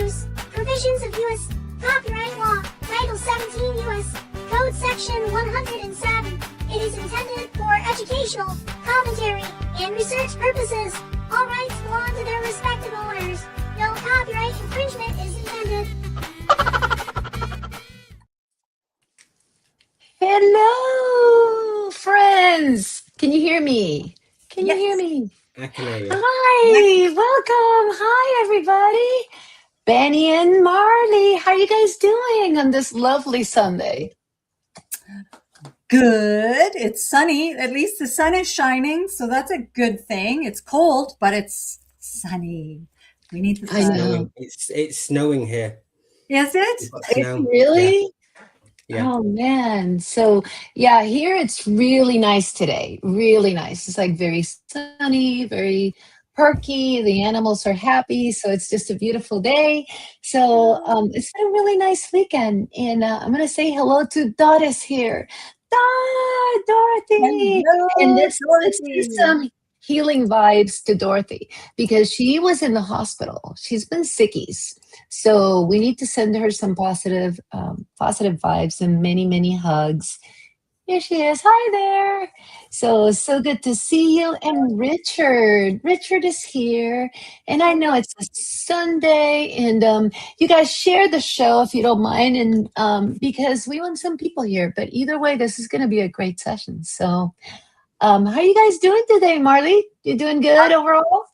use. Provisions of U.S. Copyright Law, Title 17 U.S. Code Section 107. It is intended for educational, commentary, and research purposes. All rights belong to their respective owners. No copyright infringement is intended. Hello, friends. Can you hear me? Can you hear me? I can hear you. Hi, welcome. Hi, everybody. Benny and Marley, how are you guys doing on this lovely Sunday? Good. It's sunny. At least the sun is shining, so that's a good thing. It's cold, but it's sunny. We need the I sun. know. It's snowing here. Is it? We've got Is snow. it really? Yeah. Oh, man. So, yeah, here it's really nice today. Really nice. It's like very sunny, very perky. The animals are happy. So it's just a beautiful day. So it's been a really nice weekend. And I'm going to say hello to Doris here. Dorothy. Hello, And let's do Dorothy. some healing vibes to Dorothy because she was in the hospital. She's been sickies. So we need to send her some positive vibes and many, many hugs. Here she is. Hi there. So good to see you. And Richard is here. And I know it's a Sunday, and you guys share the show if you don't mind, and because we want some people here. But either way, this is going to be a great session. So, how are you guys doing today, Marley? You doing good overall?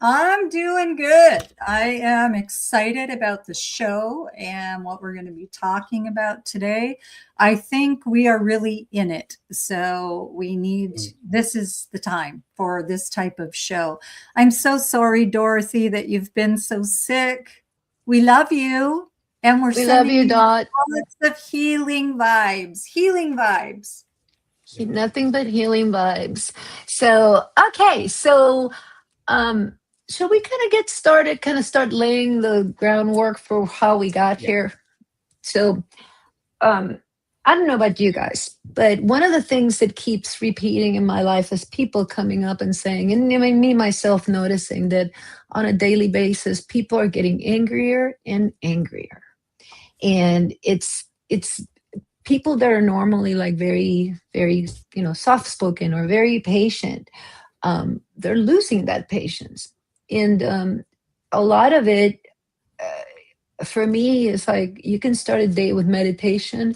I'm doing good. I am excited about the show and what we're going to be talking about today. I think we are really in it. So we need, this is the time for this type of show. I'm so sorry, Dorothy, that you've been so sick. We love you. And We love sending you, Dot. lots of healing vibes, healing vibes. Nothing but healing vibes. So, okay. So, shall we kind of get started, kind of start laying the groundwork for how we got here? So, I don't know about you guys, but one of the things that keeps repeating in my life is people coming up and saying, and I mean, me myself noticing that on a daily basis, people are getting angrier and angrier. And it's people that are normally like very, very, soft spoken or very patient. They're losing that patience. And a lot of it, for me, is like you can start a day with meditation,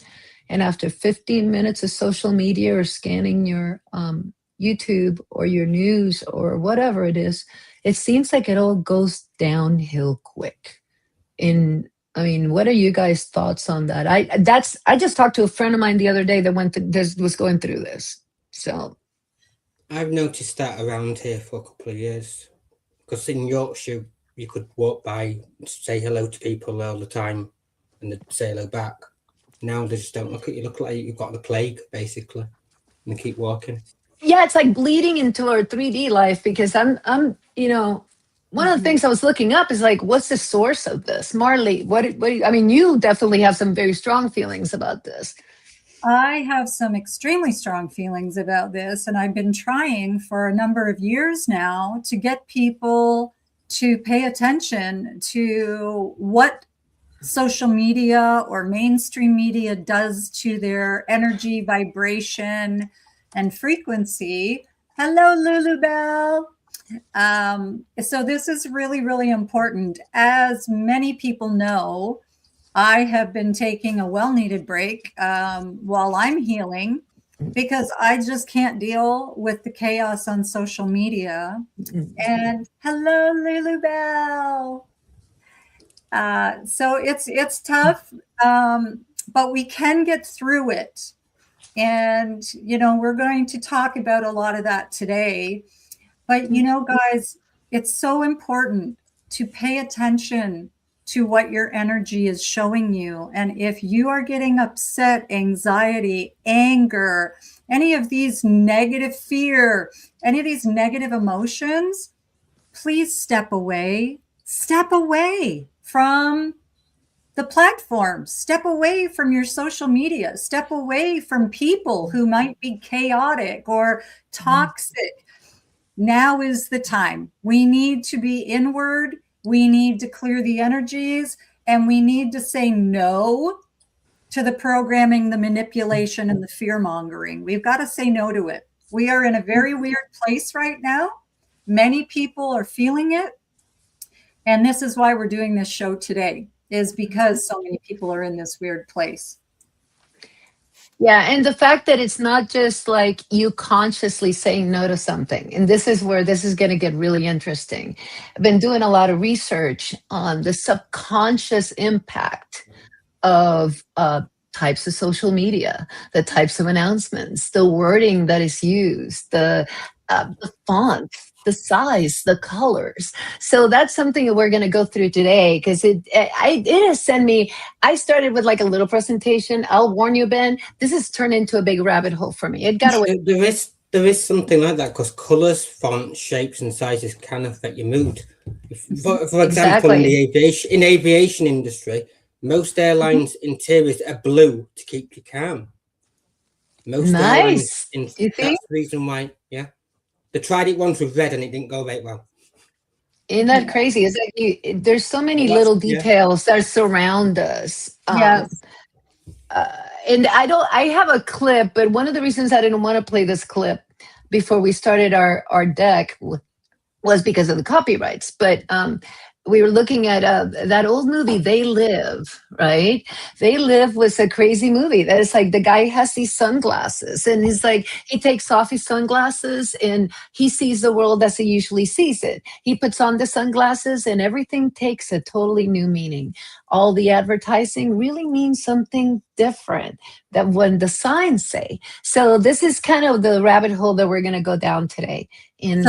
and after 15 minutes of social media or scanning your YouTube or your news or whatever it is, it seems like it all goes downhill quick. And I mean, what are you guys' thoughts on that? I just talked to a friend of mine the other day that was going through this. So I've noticed that around here for a couple of years. Because in Yorkshire, you could walk by, say hello to people all the time, and they'd say hello back. Now they just don't look at you. Look like you've got the plague, basically, and they keep walking. yeah, it's like bleeding into our 3D life because I'm one of the things I was looking up is like, what's the source of this? Marley, I mean, you definitely have some very strong feelings about this. I have some extremely strong feelings about this, and I've been trying for a number of years now to get people to pay attention to what social media or mainstream media does to their energy, vibration, and frequency. Hello, Lulu Bell. So this is really, really important. As many people know, I have been taking a well-needed break while I'm healing because I just can't deal with the chaos on social media. And hello, Lulu Bell. So it's tough, but we can get through it. And, we're going to talk about a lot of that today. But, guys, it's so important to pay attention to what your energy is showing you. And if you are getting upset, anxiety, anger, any of these negative fear, any of these negative emotions, please step away from the platforms, step away from your social media, step away from people who might be chaotic or toxic. Now is the time. We need to be inward We need to clear the energies, and we need to say no to the programming, the manipulation, and the fear mongering. We've got to say no to it. We are in a very weird place right now. Many people are feeling it. And this is why we're doing this show today, is because so many people are in this weird place. Yeah, and the fact that it's not just like you consciously saying no to something. And this is where this is going to get really interesting. I've been doing a lot of research on the subconscious impact of types of social media, the types of announcements, the wording that is used, the font, the size, the colors. So that's something that we're going to go through today, because it has sent me. I started with like a little presentation. I'll warn you, Ben, this has turned into a big rabbit hole for me. It got away. There is something like that, because colors, fonts, shapes, and sizes can affect your mood. For example, in the aviation industry, most airlines' interiors are blue to keep you calm. Most airlines, that's the reason why. Yeah, they tried it once with red and it didn't go very well. Isn't that crazy? It's like there's so many little details that surround us. Yes. And I have a clip, but one of the reasons I didn't want to play this clip before we started our deck was because of the copyrights. But we were looking at that old movie, They Live, right? They Live was a crazy movie. That is like the guy has these sunglasses, and he's like, he takes off his sunglasses and he sees the world as he usually sees it. He puts on the sunglasses and everything takes a totally new meaning. All the advertising really means something different than when the signs say. So this is kind of the rabbit hole that we're going to go down today. In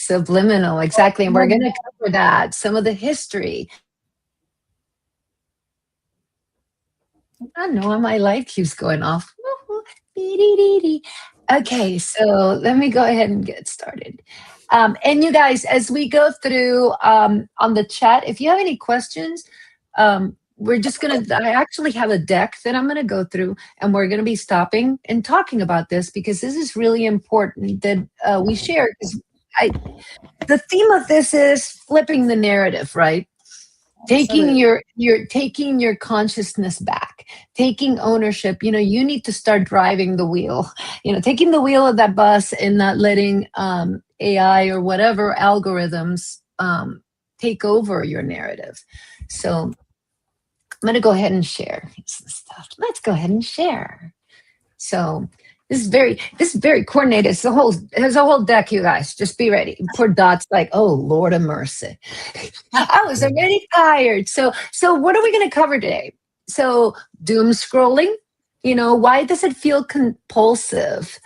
Subliminal, exactly. And we're going to cover that, some of the history. I know my light keeps going off. Okay, so let me go ahead and get started. And you guys, as we go through on the chat, if you have any questions, we're just going to, I actually have a deck that I'm going to go through, and we're going to be stopping and talking about this, because this is really important that we share. The theme of this is flipping the narrative, right? Taking your consciousness back, taking ownership. You need to start driving the wheel, taking the wheel of that bus and not letting AI or whatever algorithms take over your narrative. So I'm going to go ahead and share some stuff. Let's go ahead and share. So this is very coordinated. There's a whole deck, you guys. Just be ready. Poor Dot's like, oh, Lord of mercy. I was already tired. So what are we going to cover today? So doom scrolling. Why does it feel compulsive?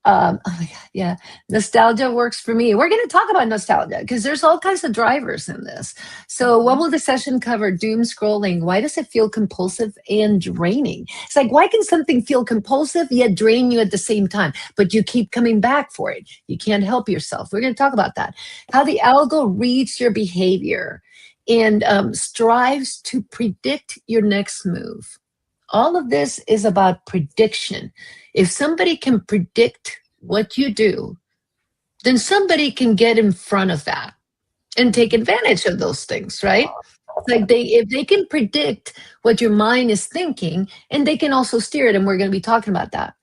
Oh my God, yeah. Nostalgia works for me. We're going to talk about nostalgia because there's all kinds of drivers in this. So what will the session cover? Doom scrolling. Why does it feel compulsive and draining? It's like, why can something feel compulsive yet drain you at the same time, but you keep coming back for it? You can't help yourself. We're going to talk about that. How the algo reads your behavior and strives to predict your next move. All of this is about prediction. If somebody can predict what you do, then somebody can get in front of that and take advantage of those things, right? Like if they can predict what your mind is thinking, and they can also steer it, and we're going to be talking about that.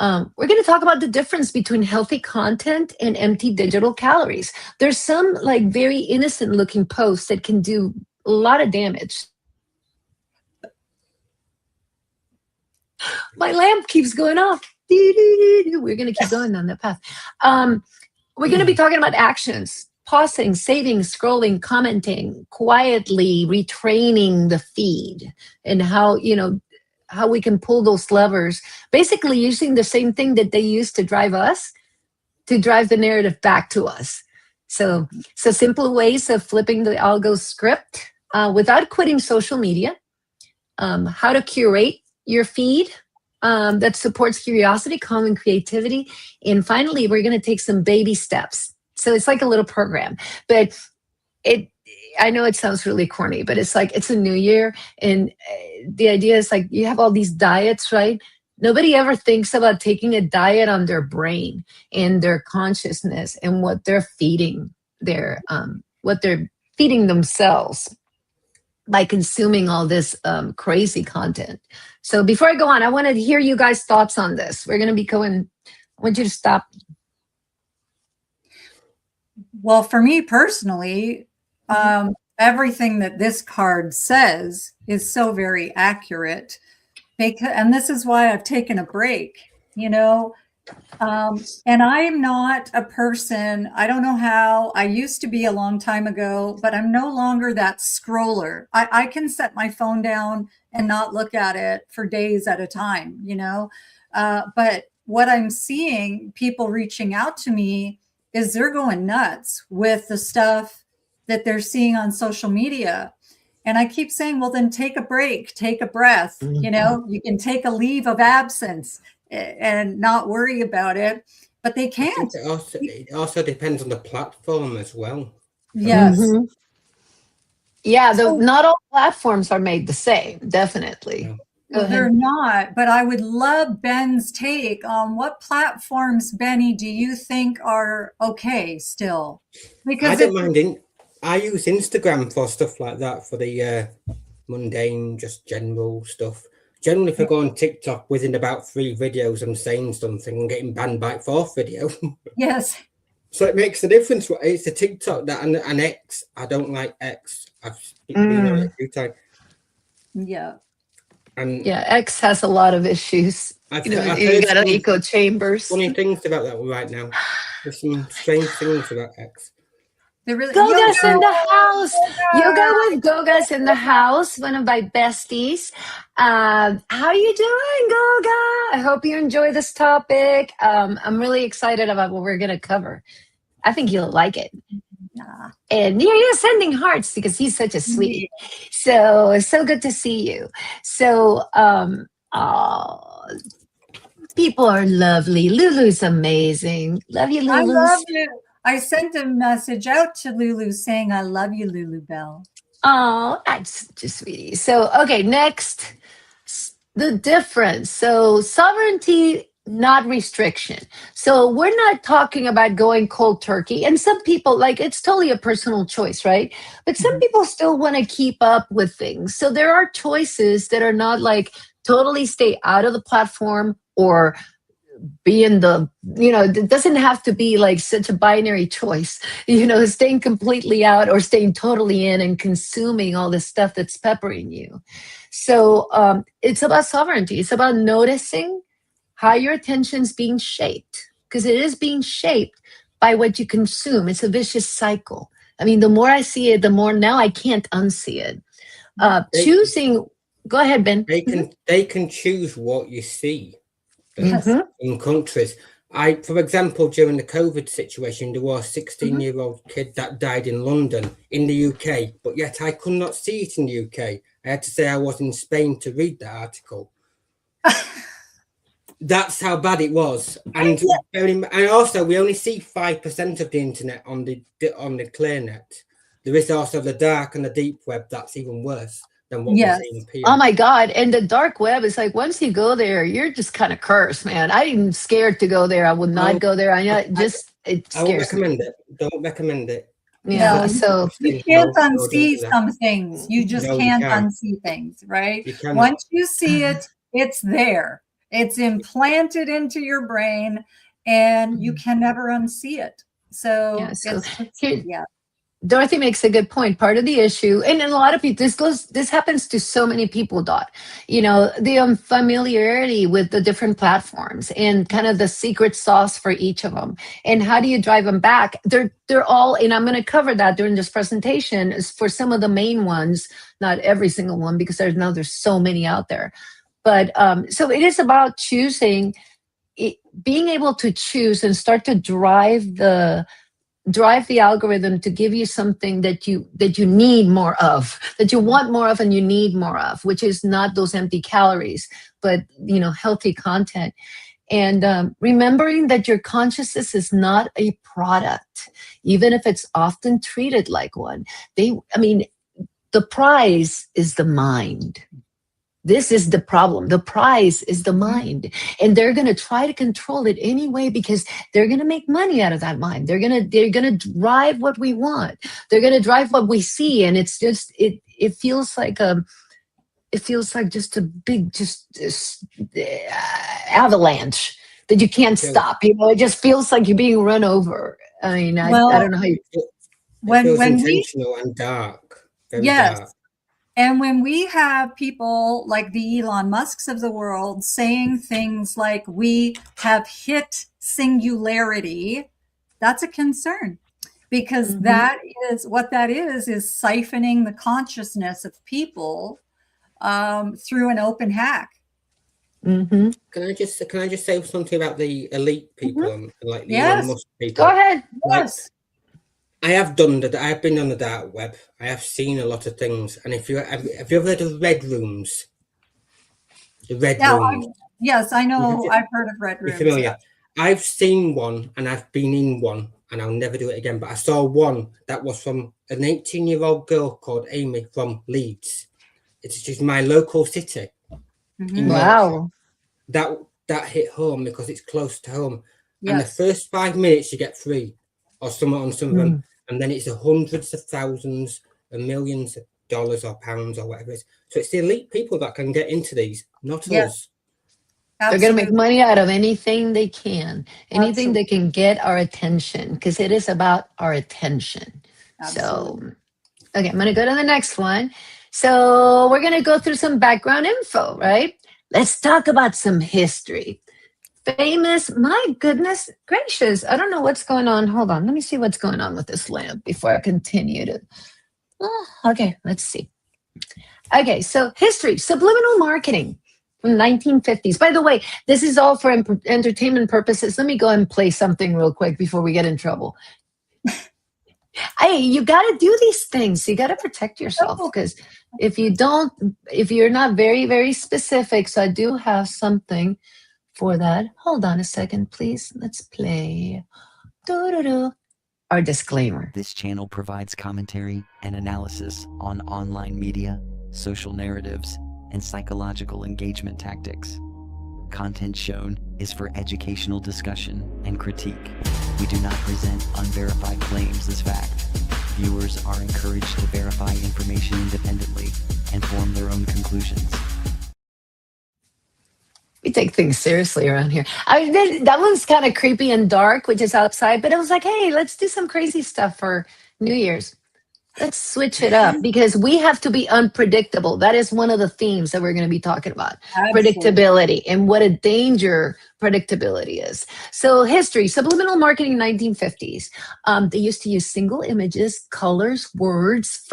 We're going to talk about the difference between healthy content and empty digital calories. There's some like very innocent looking posts that can do a lot of damage. My lamp keeps going off. We're going to keep going down that path. We're going to be talking about actions, pausing, saving, scrolling, commenting, quietly retraining the feed, and how we can pull those levers, basically using the same thing that they used to drive us, to drive the narrative back to us. So simple ways of flipping the algo script without quitting social media, how to curate your feed that supports curiosity, calm, and creativity. And finally, we're going to take some baby steps. So it's like a little program, but I know it sounds really corny, but it's like, it's a new year. And the idea is like, you have all these diets, right? Nobody ever thinks about taking a diet on their brain and their consciousness and what they're feeding their feeding themselves by consuming all this crazy content. So before I go on, I want to hear you guys' thoughts on this. We're going to be going, I want you to stop. Well, for me personally, everything that this card says is so very accurate. And this is why I've taken a break, you know. And I'm not a person, I don't know how, I used to be a long time ago, but I'm no longer that scroller. I can set my phone down and not look at it for days at a time, you know. But what I'm seeing, people reaching out to me, is they're going nuts with the stuff that they're seeing on social media. And I keep saying, well, then take a break, take a breath, you know, you can take a leave of absence and not worry about it, but they can't. It also depends on the platform as well. Yes. Mm-hmm. Yeah, not all platforms are made the same, definitely. No. They're not, but I would love Ben's take on what platforms, Benny, do you think are okay still? Because I don't mind. I use Instagram for stuff like that, for the mundane, just general stuff. Generally, if I go on TikTok, within about 3 videos, I'm saying something and getting banned by 4th video. Yes. So it makes a difference. It's a TikTok that and X. I don't like X. I've been on it a few times. Yeah. And yeah, X has a lot of issues. I've You heard got echo chambers. funny things about that right now. There's some strange things about X. Really, Goga's in the house. Yoga with Goga's in the house. One of my besties. How you doing, Goga? I hope you enjoy this topic. I'm really excited about what we're going to cover. I think you'll like it. Yeah. And you're sending hearts because he's such a sweetie. So good to see you. So people are lovely. Lulu's amazing. Love you, Lulu. I love you. I sent a message out to Lulu saying, I love you, Lulu Bell. Oh, that's just sweetie. So, okay, next, the difference. So, sovereignty, not restriction. So, we're not talking about going cold turkey. And some people, like, it's totally a personal choice, right? But some people still want to keep up with things. So, there are choices that are not like totally stay out of the platform or be in the, it doesn't have to be like such a binary choice, staying completely out or staying totally in and consuming all the stuff that's peppering you. So it's about sovereignty. It's about noticing how your attention's being shaped, because it is being shaped by what you consume. It's a vicious cycle. I mean, the more I see it, the more now I can't unsee it. Choosing, go ahead, Ben. They can choose what you see. Yes. In countries, for example, during the COVID situation, there was a 16-year-old kid that died in London, in the UK, but yet I could not see it in the UK. I had to say I was in Spain to read that article. That's how bad it was. And also, we only see 5% of the internet on the clear net. There is also the dark and the deep web that's even worse than what we're seeing here. Oh my God. And the dark web is like, once you go there, you're just kind of cursed, man. I'm scared to go there. I would not go there. I won't recommend it. Don't recommend it. Yeah. No, so you can't unsee some things. You just can't unsee things, right? Once you see it, it's there. It's implanted into your brain and you can never unsee it. So, Dorothy makes a good point. Part of the issue, and a lot of people, this happens to so many people, Dot, the unfamiliarity with the different platforms and kind of the secret sauce for each of them. And how do you drive them back? They're all, and I'm going to cover that during this presentation, is for some of the main ones, not every single one, because there's so many out there. But so it is about choosing, being able to choose and start to drive the algorithm to give you something that you need more of, that you want more of and you need more of, which is not those empty calories, but healthy content. And remembering that your consciousness is not a product, even if it's often treated like one. The prize is the mind. This is the problem. The prize is the mind. And they're going to try to control it anyway because they're going to make money out of that mind. They're going to drive what we want. They're going to drive what we see. And it's just, it feels like just a big, avalanche that you can't stop. You know, it just feels like you're being run over. I mean, I don't know how you. It when feels we intentional and dark. Very yes dark. And when we have people like the Elon Musks of the world saying things like we have hit singularity, that's a concern, because that is siphoning the consciousness of people through an open hack. Mm-hmm. Can I just say something about the elite people and like the Yes. Elon Musk people? Go ahead. Yes. I have been on the dark web. I have seen a lot of things. And have you ever heard of red rooms? The red rooms. Yes, I know. I've heard of red You're rooms. familiar. I've seen one and I've been in one and I'll never do it again. But I saw one that was from an 18-year-old girl called Amy from Leeds. It's just my local city. In Wow. Yorkshire. That hit home because it's close to home. Yes. And the first 5 minutes you get free or some on some of them. And then it's hundreds of thousands and millions of dollars or pounds or whatever it is. So it's the elite people that can get into these, not us. They're going to make money out of anything they can, anything Absolutely. that can get our attention, because it is about our attention. Absolutely. So, okay, I'm going to go to the next one. So we're going to go through some background info, right? Let's talk about some history. Famous, my goodness gracious. I don't know what's going on. Hold on. Let me see what's going on with this lamp before I continue to. Okay, let's see. Okay, so history, subliminal marketing from 1950s. By the way, this is all for entertainment purposes. Let me go ahead and play something real quick before we get in trouble. Hey, you got to do these things. You got to protect yourself, because if you're not very, very specific, so I do have something for that. Hold on a second, please. Let's play. Our disclaimer. This channel provides commentary and analysis on online media, social narratives, and psychological engagement tactics. Content shown is for educational discussion and critique. We do not present unverified claims as fact. Viewers are encouraged to verify information independently and form their own conclusions. We take things seriously around here. That one's kind of creepy and dark, which is outside, but it was like, hey, let's do some crazy stuff for New Year's. Let's switch it up, because we have to be unpredictable. That is one of the themes that we're going to be talking about. Absolutely. Predictability, and what a danger predictability is. So history, subliminal marketing, 1950s. They used to use single images, colors, words,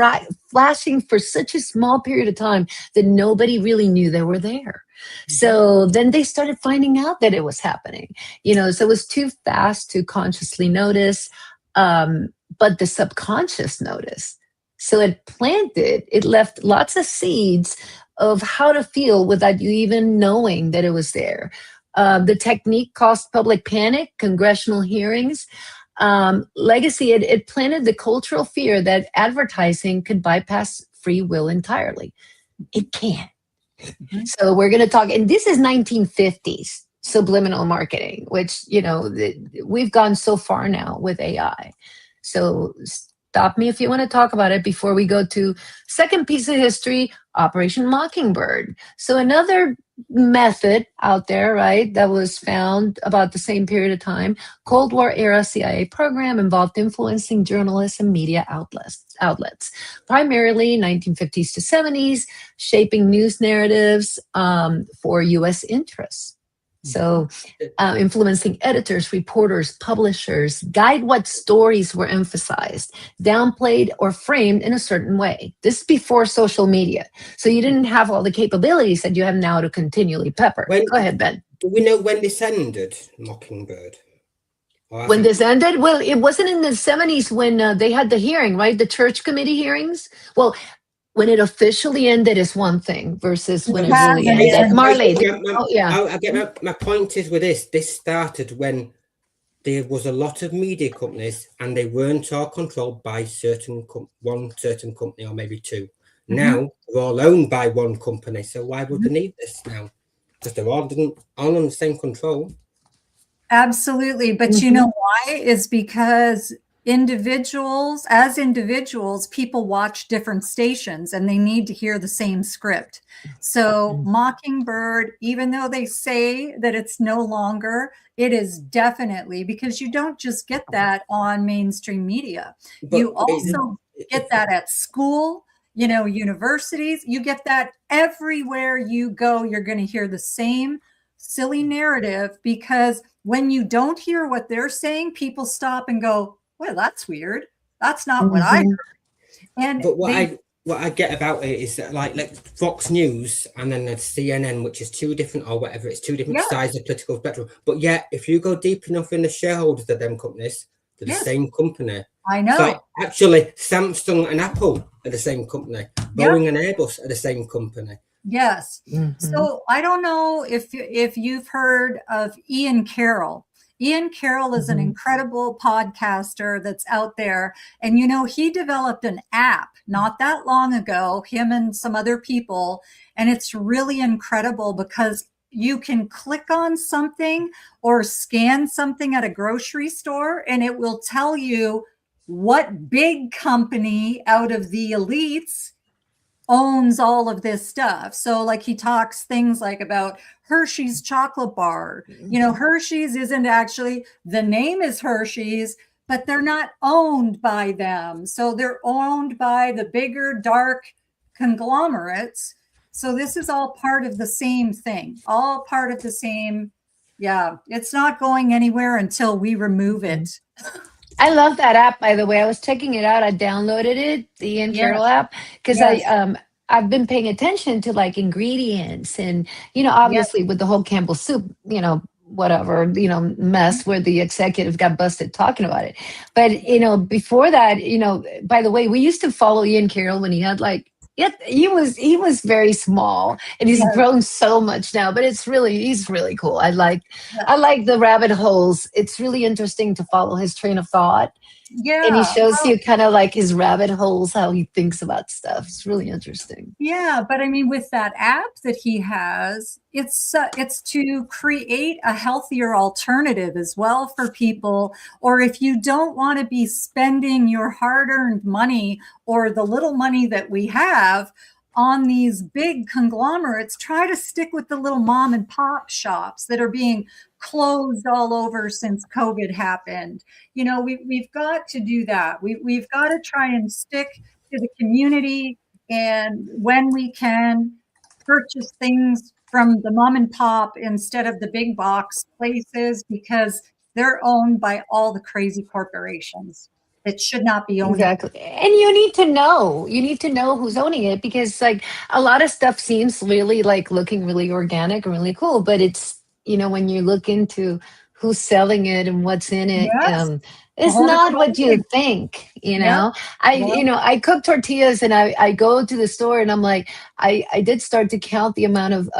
flashing for such a small period of time that nobody really knew they were there. So then they started finding out that it was happening, so it was too fast to consciously notice, but the subconscious noticed. So it left lots of seeds of how to feel without you even knowing that it was there. The technique caused public panic, congressional hearings. Legacy, it planted the cultural fear that advertising could bypass free will entirely. It can't. So we're going to talk, and this is 1950s subliminal marketing, which, we've gone so far now with AI. So stop me if you want to talk about it before we go to second piece of history, Operation Mockingbird. So another method out there, right, that was found about the same period of time, Cold War era CIA program involved influencing journalists and media outlets, primarily 1950s to 70s, shaping news narratives for U.S. interests. So influencing editors, reporters, publishers, guide what stories were emphasized, downplayed, or framed in a certain way. This is before social media. So you didn't have all the capabilities that you have now to continually pepper. Go ahead, Ben. Do we know when this ended, Mockingbird? When this ended? Well, it wasn't in the 70s when they had the hearing, right? The church committee hearings. Well, when it officially ended is one thing versus when it really ended. Marley, my point is with this started when there was a lot of media companies and they weren't all controlled by one certain company or maybe two. Now they're all owned by one company. So why would they need this now? Because they're all on the same control. Absolutely. But you know why? Is because as individuals, people watch different stations and they need to hear the same script. So Mockingbird, even though they say that it's no longer, it is definitely, because you don't just get that on mainstream media. But You also get that at school, universities. You get that everywhere you go. You're going to hear the same silly narrative, because when you don't hear what they're saying, people stop and go, well, that's weird. That's not what I heard. And But what I get about it is that like Fox News and then there's CNN, which is two different or whatever, it's two different sides of political spectrum. But yet, if you go deep enough in the shareholders of them companies, they're the same company. I know. So actually, Samsung and Apple are the same company. Boeing and Airbus are the same company. Yes. So I don't know if you've heard of Ian Carroll. Ian Carroll is an incredible podcaster that's out there. And, he developed an app not that long ago, him and some other people. And it's really incredible because you can click on something or scan something at a grocery store and it will tell you what big company out of the elites owns all of this stuff. So like he talks things like about Hershey's chocolate bar. Hershey's isn't actually, the name is Hershey's, but they're not owned by them. So they're owned by the bigger, dark conglomerates. So this is all part of the same thing, all part of the same. Yeah, it's not going anywhere until we remove it. I love that app, by the way. I was checking it out. I downloaded it, the Ian Carroll app, because I've been paying attention to like ingredients and, obviously with the whole Campbell soup, whatever, mess where the executive got busted talking about it. But, before that, by the way, we used to follow Ian Carroll when he had he was very small and he's grown so much now, but he's really cool. I like the rabbit holes. It's really interesting to follow his train of thought. Yeah. And he shows you kind of like his rabbit holes, how he thinks about stuff. It's really interesting. Yeah. But I mean, with that app that he has, it's to create a healthier alternative as well for people. Or if you don't want to be spending your hard-earned money or the little money that we have on these big conglomerates, try to stick with the little mom and pop shops that are being closed all over since COVID happened. We've got to do that. We've got to try and stick to the community, and when we can, purchase things from the mom and pop instead of the big box places, because they're owned by all the crazy corporations that should not be owned. Exactly. And you need to know who's owning it, because like a lot of stuff seems really like looking really organic and really cool, but it's, when you look into who's selling it and what's in it, it's not what you think, I cook tortillas and I go to the store and I'm like, I did start to count the amount of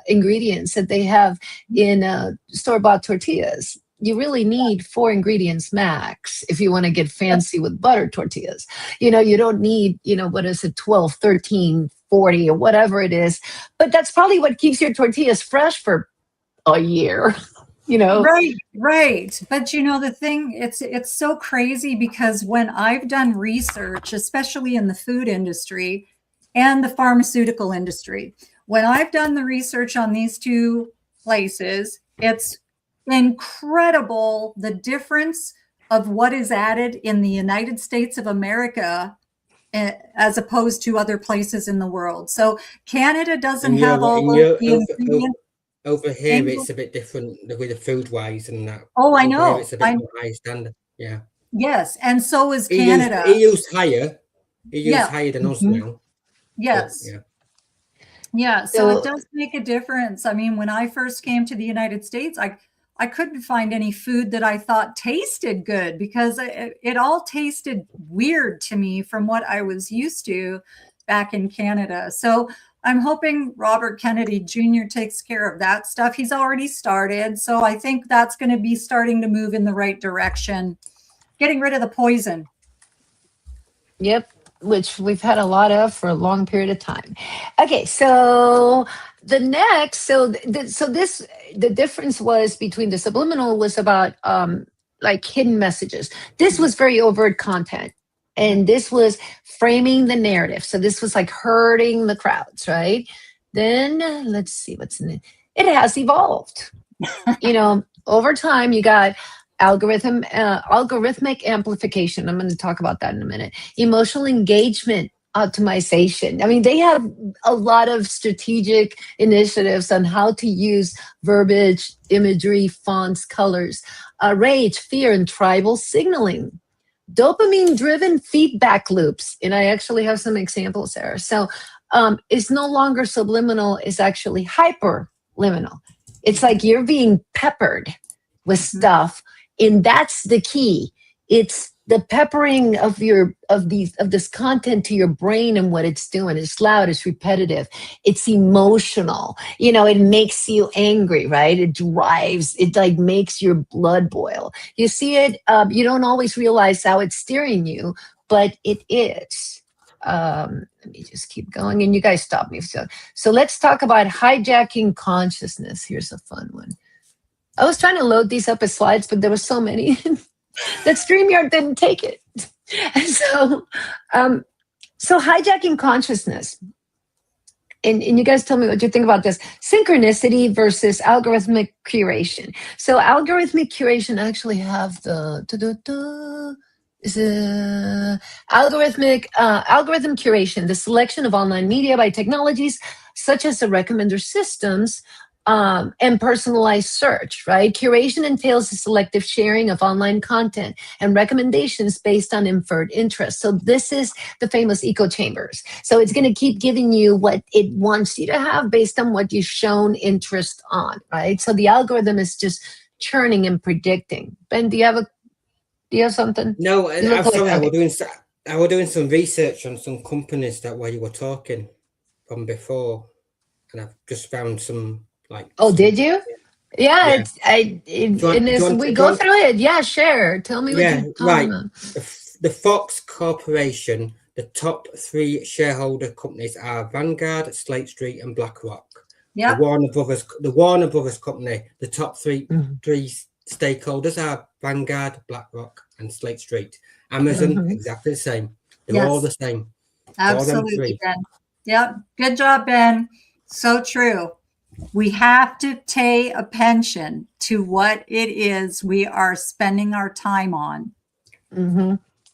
ingredients that they have in store-bought tortillas. You really need 4 ingredients max if you want to get fancy with butter tortillas. You don't need, what is it, 12, 13, 40 or whatever it is. But that's probably what keeps your tortillas fresh for a year. Right. But the thing, it's so crazy, because when I've done research, especially in the food industry and the pharmaceutical industry, when I've done the research on these two places, it's incredible the difference of what is added in the United States of America as opposed to other places in the world. So Canada doesn't have all of the ingredients. Over here, it's a bit different with the food wise and that. Oh, I know. It's a bit more high standard. Yeah. Yes, and so is Canada. He used higher. He used higher than us now. Yes. But, yeah. So it does make a difference. I mean, when I first came to the United States, I couldn't find any food that I thought tasted good, because it all tasted weird to me from what I was used to back in Canada. So I'm hoping Robert Kennedy Jr. takes care of that stuff. He's already started. So I think that's going to be starting to move in the right direction, getting rid of the poison. Yep. which we've had a lot of for a long period of time. Okay, so the next, the difference was between the subliminal was about like hidden messages. This was very overt content, and this was framing the narrative. So this was like hurting the crowds, right? Then let's see what's in it. It has evolved. Over time, you got algorithmic amplification. I'm going to talk about that in a minute. Emotional engagement optimization. I mean, they have a lot of strategic initiatives on how to use verbiage, imagery, fonts, colors, rage, fear, and tribal signaling. Dopamine-driven feedback loops, and I actually have some examples there. So it's no longer subliminal, it's actually hyperliminal. It's like you're being peppered with stuff, and that's the key. It's the peppering of this content to your brain and what it's doing. It's loud, it's repetitive, it's emotional. It makes you angry, right? It like makes your blood boil. You see it, you don't always realize how it's steering you, but it is. Let me just keep going, and you guys stop me. So let's talk about hijacking consciousness. Here's a fun one. I was trying to load these up as slides, but there were so many that StreamYard didn't take it. So hijacking consciousness. And you guys tell me what you think about this. Synchronicity versus algorithmic curation. So algorithmic curation actually have algorithm curation, the selection of online media by technologies such as the recommender systems and personalized search, right? Curation entails the selective sharing of online content and recommendations based on inferred interest. So this is the famous echo chambers. So it's going to keep giving you what it wants you to have based on what you've shown interest on, right? So the algorithm is just churning and predicting. Ben, do you have something? No, I'm sorry. I was doing some research on some companies that while you were talking from before, and I've just found some did you? Yeah, yeah. We go through it. Yeah, share. Tell me what you're talking about. The Fox Corporation, the top 3 shareholder companies are Vanguard, Slate Street, and BlackRock. Yeah. The Warner Brothers company, the top three stakeholders are Vanguard, BlackRock, and Slate Street. Amazon, exactly the same. They're all the same. Absolutely, Ben. Yep. Good job, Ben. So true. We have to pay attention to what it is we are spending our time on.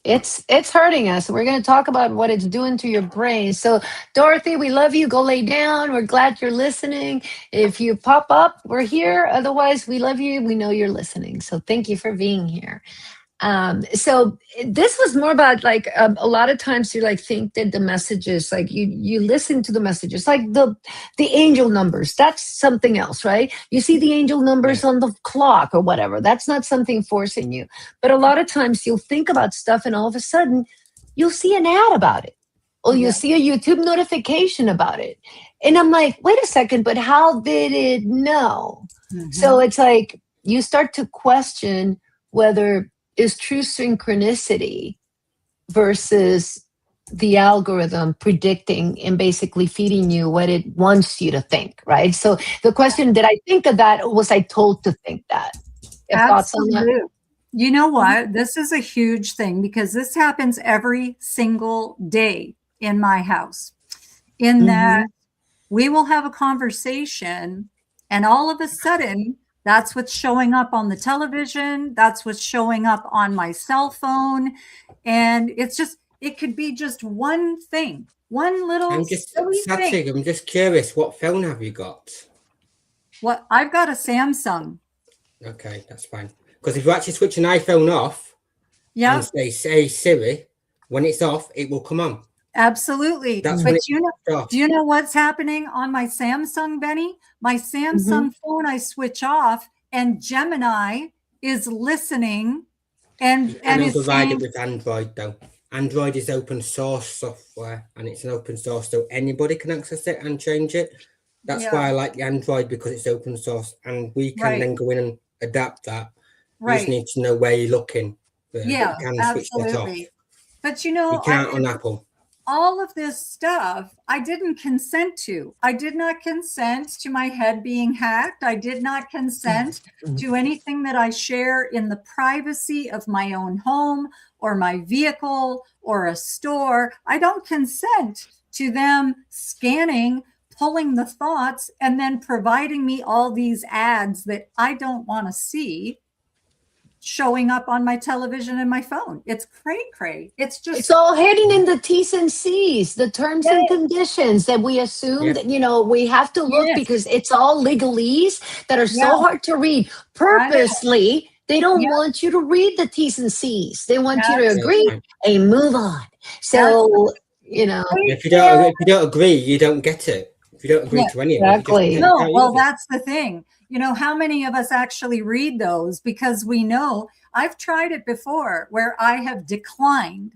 It's hurting us. We're going to talk about what it's doing to your brain. So, Dorothy, we love you. Go lay down. We're glad you're listening. If you pop up, we're here. Otherwise, we love you. We know you're listening. So thank you for being here. So this was more about like a lot of times you like think that the messages, like you listen to the messages, like the angel numbers, that's something else, right? You see the angel numbers on the clock or whatever. That's not something forcing you. But a lot of times you'll think about stuff and all of a sudden you'll see an ad about it, or you'll see a YouTube notification about it. And I'm like, wait a second, but how did it know? So it's like you start to question whether is true synchronicity versus the algorithm predicting and basically feeding you what it wants you to think, right? So the question that I think of that was I told to think that. Absolutely. You know what? This is a huge thing because this happens every single day in my house. In that we will have a conversation and all of a sudden that's what's showing up on the television. That's what's showing up on my cell phone. And it could be just one thing, one little silly thing. I'm just curious, what phone have you got? I've got a Samsung. Okay, that's fine. Because if you actually switch an iPhone off and say Siri, when it's off, it will come on. Absolutely. But do you know what's happening on my Samsung, Benny? My Samsung phone, I switch off and Gemini is listening and is provided with Android though. Android is open source software and it's an open source, so anybody can access it and change it. That's why I like the Android, because it's open source and we can then go in and adapt that. You just need to know where you're looking. Yeah, absolutely. But you know, you can't on Apple. all of this stuff I didn't consent to. I did not consent to my head being hacked. I did not consent to anything that I share in the privacy of my own home or my vehicle or a store. I don't consent to them scanning, pulling the thoughts, and then providing me all these ads that I don't want to see showing up on my television and my phone. It's cray. It's all hidden in the T's and C's, the terms and conditions that we assume that, we have to look because it's all legalese that are so hard to read. Purposely, they don't want you to read the T's and C's. They want you to agree and move on. So, if you don't agree, you don't get it. If you don't agree to any of it, exactly. No, well, that's the thing. How many of us actually read those? Because we know, I've tried it before where I have declined.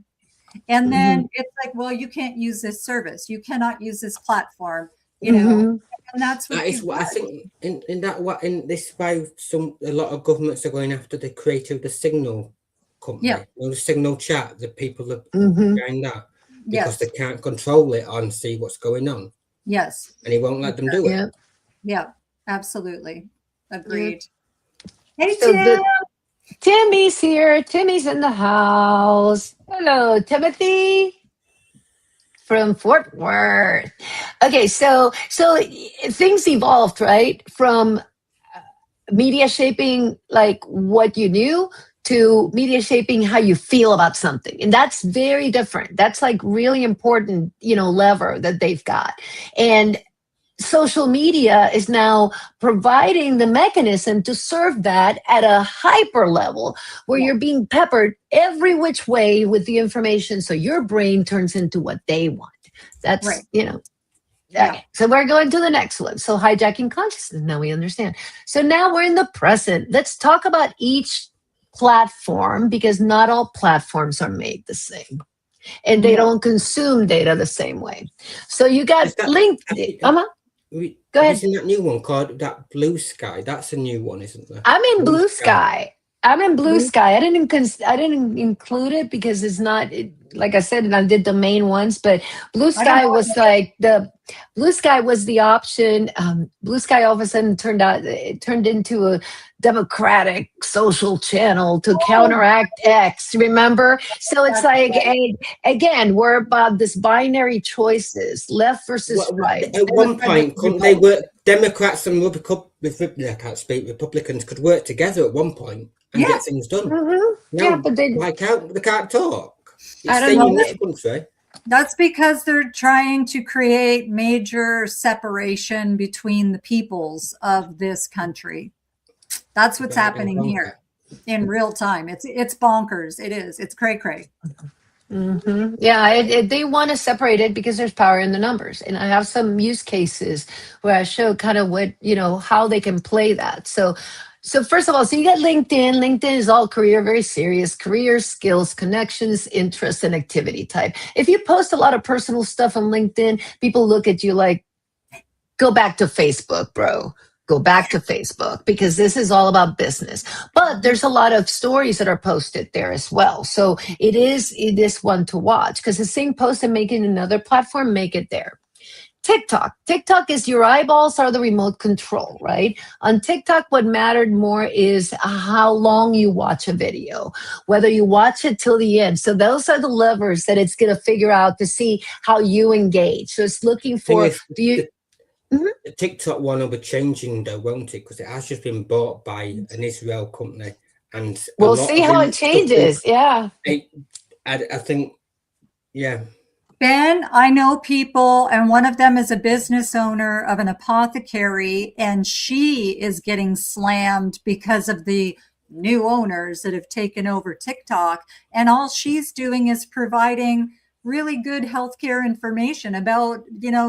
And then it's like, well, you can't use this service. You cannot use this platform, and that's what I think in this way, a lot of governments are going after the creator of the Signal company, the Signal chat, the people that behind that, because they can't control it and see what's going on. Yes. And he won't let them do it. Yeah, absolutely. Agreed. Hey, So Tim. Timmy's here. Timmy's in the house. Hello, Timothy from Fort Worth. Okay, so things evolved, right? From media shaping like what you knew to media shaping how you feel about something. And that's very different. That's like really important, lever that they've got. And social media is now providing the mechanism to serve that at a hyper level where you're being peppered every which way with the information. So your brain turns into what they want. That's, Okay, so we're going to the next one. So hijacking consciousness. Now we understand. So now we're in the present. Let's talk about each platform because not all platforms are made the same. And they don't consume data the same way. So you got LinkedIn. Go ahead. Isn't that new one called that Blue Sky? That's a new one, isn't there? I'm in Blue Sky. I didn't include it because it's not, like I said, I did the main ones, but Blue Sky was like Blue Sky was the option. Blue Sky all of a sudden turned into a democratic social channel to counteract X, remember? So it's like, again, we're about this binary choices, left versus right. At one point, couldn't they work, Democrats and Republicans could work together at one point and get things done. No, but they can't talk. I don't know. In this country. That's because they're trying to create major separation between the peoples of this country. That's what's happening here in real time. It's bonkers. It is. It's cray. Yeah, they want to separate it because there's power in the numbers. And I have some use cases where I show kind of what, how they can play that. So first of all, so you got LinkedIn. LinkedIn is all career, very serious career, skills, connections, interests, and activity type. If you post a lot of personal stuff on LinkedIn, people look at you like, go back to Facebook, bro. Go back to Facebook because this is all about business. But there's a lot of stories that are posted there as well. So it is one to watch because the same post and make it another platform, make it there. TikTok is your eyeballs are the remote control, right? On TikTok, what mattered more is how long you watch a video, whether you watch it till the end. So those are the levers that it's going to figure out to see how you engage. So it's looking for, the TikTok one will be changing though, won't it? Because it has just been bought by an Israel company. And we'll see how it changes. I think, Ben, I know people, and one of them is a business owner of an apothecary, and she is getting slammed because of the new owners that have taken over TikTok. And all she's doing is providing really good healthcare information about,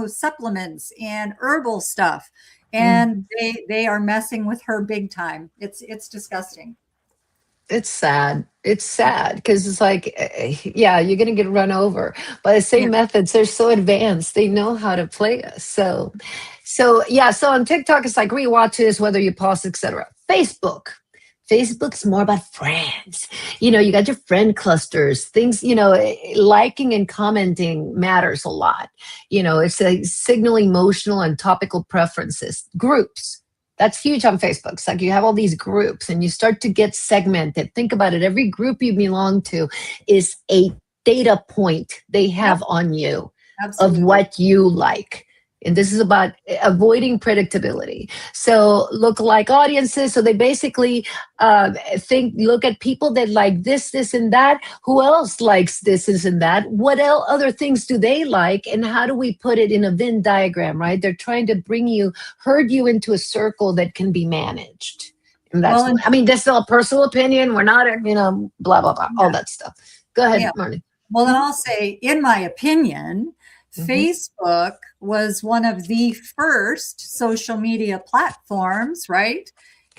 supplements and herbal stuff. And they are messing with her big time. It's disgusting. It's sad. It's sad because it's like, you're going to get run over by the same methods. They're so advanced. They know how to play us. So on TikTok, it's like rewatches, whether you pause, etc. Facebook Facebook's more about friends. You got your friend clusters, things, liking and commenting matters a lot. It's a signaling emotional and topical preferences. Groups. That's huge on Facebook. It's like you have all these groups and you start to get segmented. Think about it. Every group you belong to is a data point they have on you Absolutely. of what you like. And this is about avoiding predictability. So look-alike audiences. So they basically look at people that like this, and that. Who else likes this, and that? What other things do they like? And how do we put it in a Venn diagram, right? They're trying to herd you into a circle that can be managed. And that's, this is all personal opinion. We're not, blah, blah, blah, all that stuff. Go ahead, Marnie. Well, then I'll say, in my opinion, Facebook was one of the first social media platforms, right?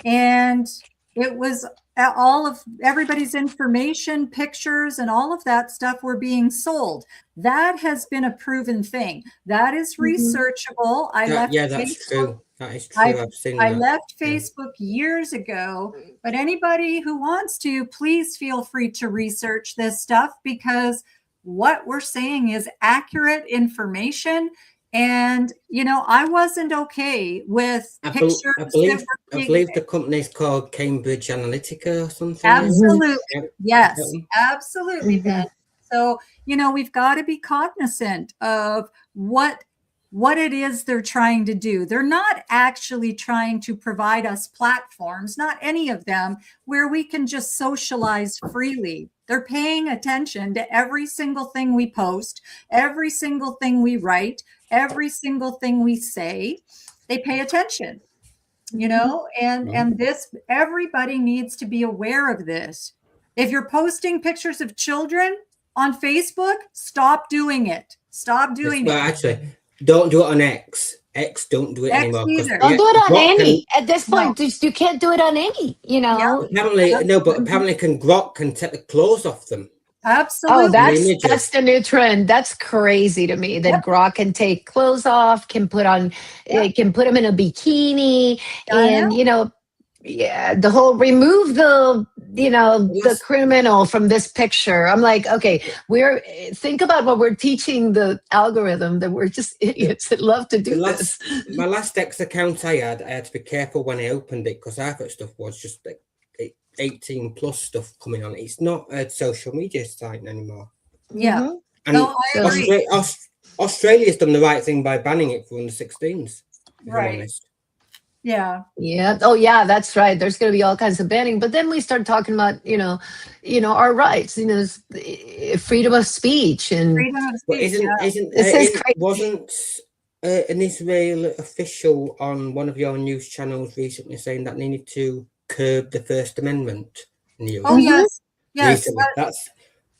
And it was all of everybody's information, pictures, and all of that stuff were being sold. That has been a proven thing. That is researchable. That's true. That is true. I've seen I that. left Facebook years ago, but anybody who wants to, please feel free to research this stuff, because what we're saying is accurate information. And, I wasn't okay with pictures. I believe the company's called Cambridge Analytica or something. Absolutely. Yes, absolutely, Ben. So, we've got to be cognizant of what it is they're trying to do. They're not actually trying to provide us platforms, not any of them, where we can just socialize freely. They're paying attention to every single thing we post, every single thing we write, every single thing we say. They pay attention, and this, everybody needs to be aware of this. If you're posting pictures of children on Facebook, stop doing it. Stop doing it. Actually, don't do it on X. Don't do it anymore. Don't do it on any. At this point, you can't do it on any, Apparently Grok can take the clothes off them. Absolutely. Oh, that's the new trend. That's crazy to me that Grok can take clothes off, can put them in a bikini, and the whole remove the criminal from this picture. I'm like, okay, think about what we're teaching the algorithm, that we're just idiots that love to do this. My last X account I had to be careful when I opened it, because half of stuff was just like 18 plus stuff coming on. It's not a social media site anymore. Yeah. And I agree. Australia's done the right thing by banning it for under 16s. Right. Yeah. Yeah. Oh, yeah, that's right. There's going to be all kinds of banning. But then we start talking about, our rights, freedom of speech. And wasn't an Israeli official on one of your news channels recently saying that they need to curb the First Amendment in the US? Oh, yes. Yes.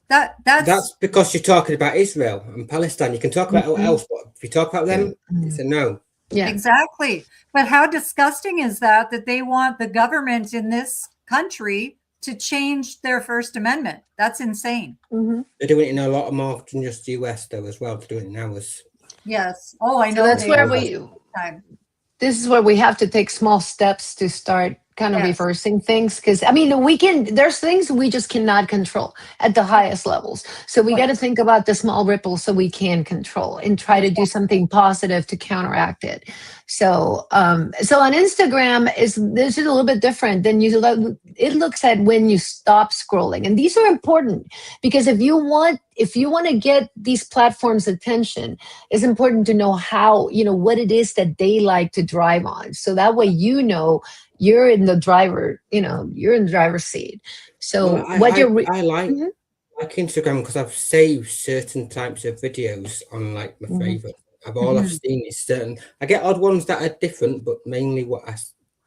That's because you're talking about Israel and Palestine. You can talk about what else, but if you talk about them, it's a no. Yeah, exactly. But how disgusting is that they want the government in this country to change their First Amendment? That's insane. They're doing it in a lot more than just the US, though, as well. They're doing it now. Yes. Oh, I know. So that's where this is where we have to take small steps to start kind of reversing things, because there's things we just cannot control at the highest levels. So we got to think about the small ripples so we can control and try to do something positive to counteract it. So on Instagram this is a little bit different than it looks at when you stop scrolling. And these are important, because if you want to get these platforms' attention, it's important to know how, what it is that they like to drive on. So that way, you're in the driver's seat. So I like Instagram because I've saved certain types of videos on like my favorite. All I've seen is certain. I get odd ones that are different, but mainly what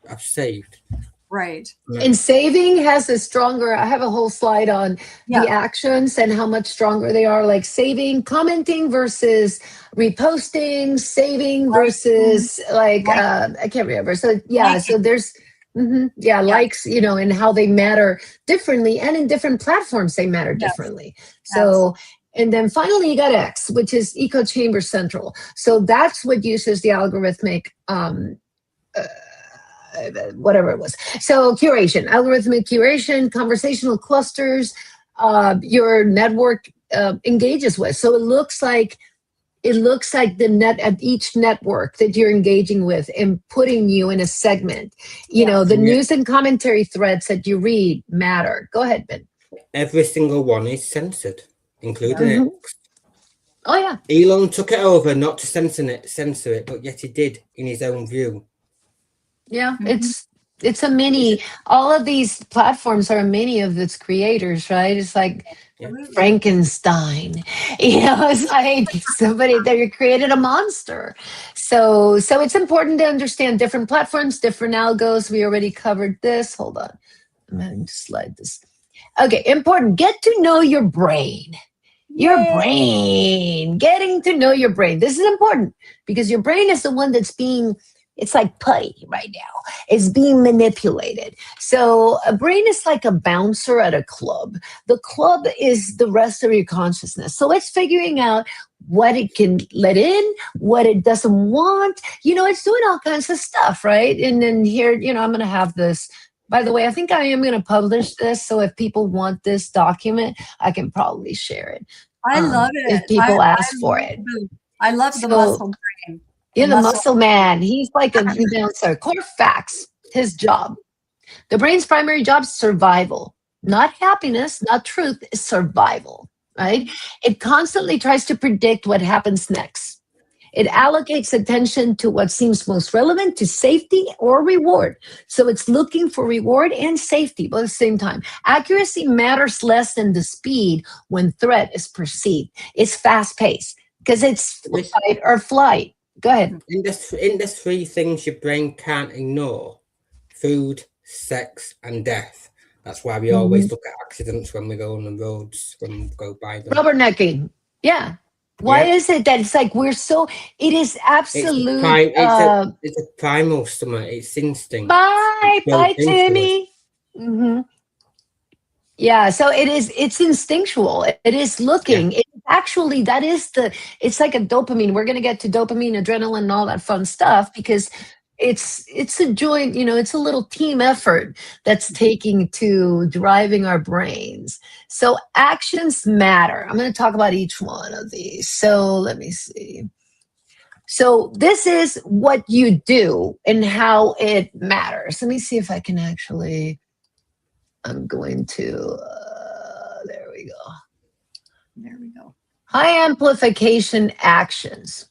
I've saved. Right. And saving has a stronger, I have a whole slide on the actions and how much stronger they are, like saving, commenting versus reposting, saving versus I can't remember. So so there's likes, and how they matter differently, and in different platforms they matter differently. So and then finally you got X, which is echo chamber central. So that's what uses the algorithmic whatever it was. So curation, algorithmic curation, conversational clusters, your network engages with. So it looks like the net at each network that you're engaging with and putting you in a segment. The news and commentary threads that you read matter. Go ahead, Ben. Every single one is censored, including X. Oh yeah. Elon took it over not to censor it, but yet he did in his own view. Yeah, it's a mini. All of these platforms are a mini of its creators, right? It's like Frankenstein. It's like somebody that created a monster. So it's important to understand different platforms, different algos. We already covered this. Hold on. I'm going to slide this. Okay, important. Get to know your brain. Your brain. Getting to know your brain. This is important because your brain is the one that's it's like putty right now. It's being manipulated. So a brain is like a bouncer at a club. The club is the rest of your consciousness. So it's figuring out what it can let in, what it doesn't want. It's doing all kinds of stuff, right? And then here, I'm going to have this. By the way, I think I am going to publish this. So if people want this document, I can probably share it. I love it. If people ask for it. I love the muscle brain. The muscle man. He's like a bouncer. Core facts. His job. The brain's primary job is survival. Not happiness, not truth, it's survival, right? It constantly tries to predict what happens next. It allocates attention to what seems most relevant to safety or reward. So it's looking for reward and safety, but at the same time. Accuracy matters less than the speed when threat is perceived. It's fast-paced because it's fight or flight. Go ahead. In the three things your brain can't ignore: food, sex, and death. That's why we always look at accidents when we go on the roads, when we go by them. Rubbernecking. Yeah. Why is it that it's like it is absolute. It's a primal summer. It's instinct. Bye, Timmy. Yeah, so it's instinctual. It is looking. Yeah. Actually, it's like a dopamine. We're going to get to dopamine, adrenaline, and all that fun stuff because it's a joint, it's a little team effort that's taking to driving our brains. So actions matter. I'm going to talk about each one of these. So let me see. So this is what you do and how it matters. Let me see if I can actually, I'm going to, there we go. There we go. High amplification actions.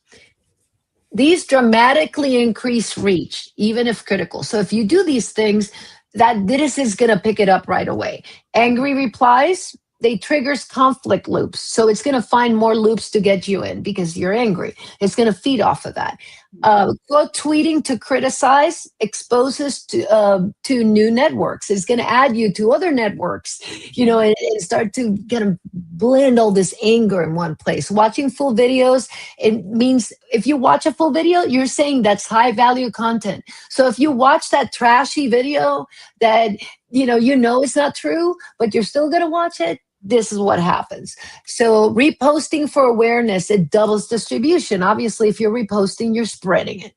These dramatically increase reach, even if critical. So if you do these things, this is going to pick it up right away. Angry replies, they triggers conflict loops. So it's going to find more loops to get you in because you're angry. It's going to feed off of that. Tweeting to criticize exposes to new networks. It's going to add you to other networks, and start to kind of blend all this anger in one place. Watching full videos, it means if you watch a full video, you're saying that's high value content. So if you watch that trashy video that, it's not true, but you're still going to watch it, this is what happens. So reposting for awareness, it doubles distribution. Obviously, if you're reposting, you're spreading it.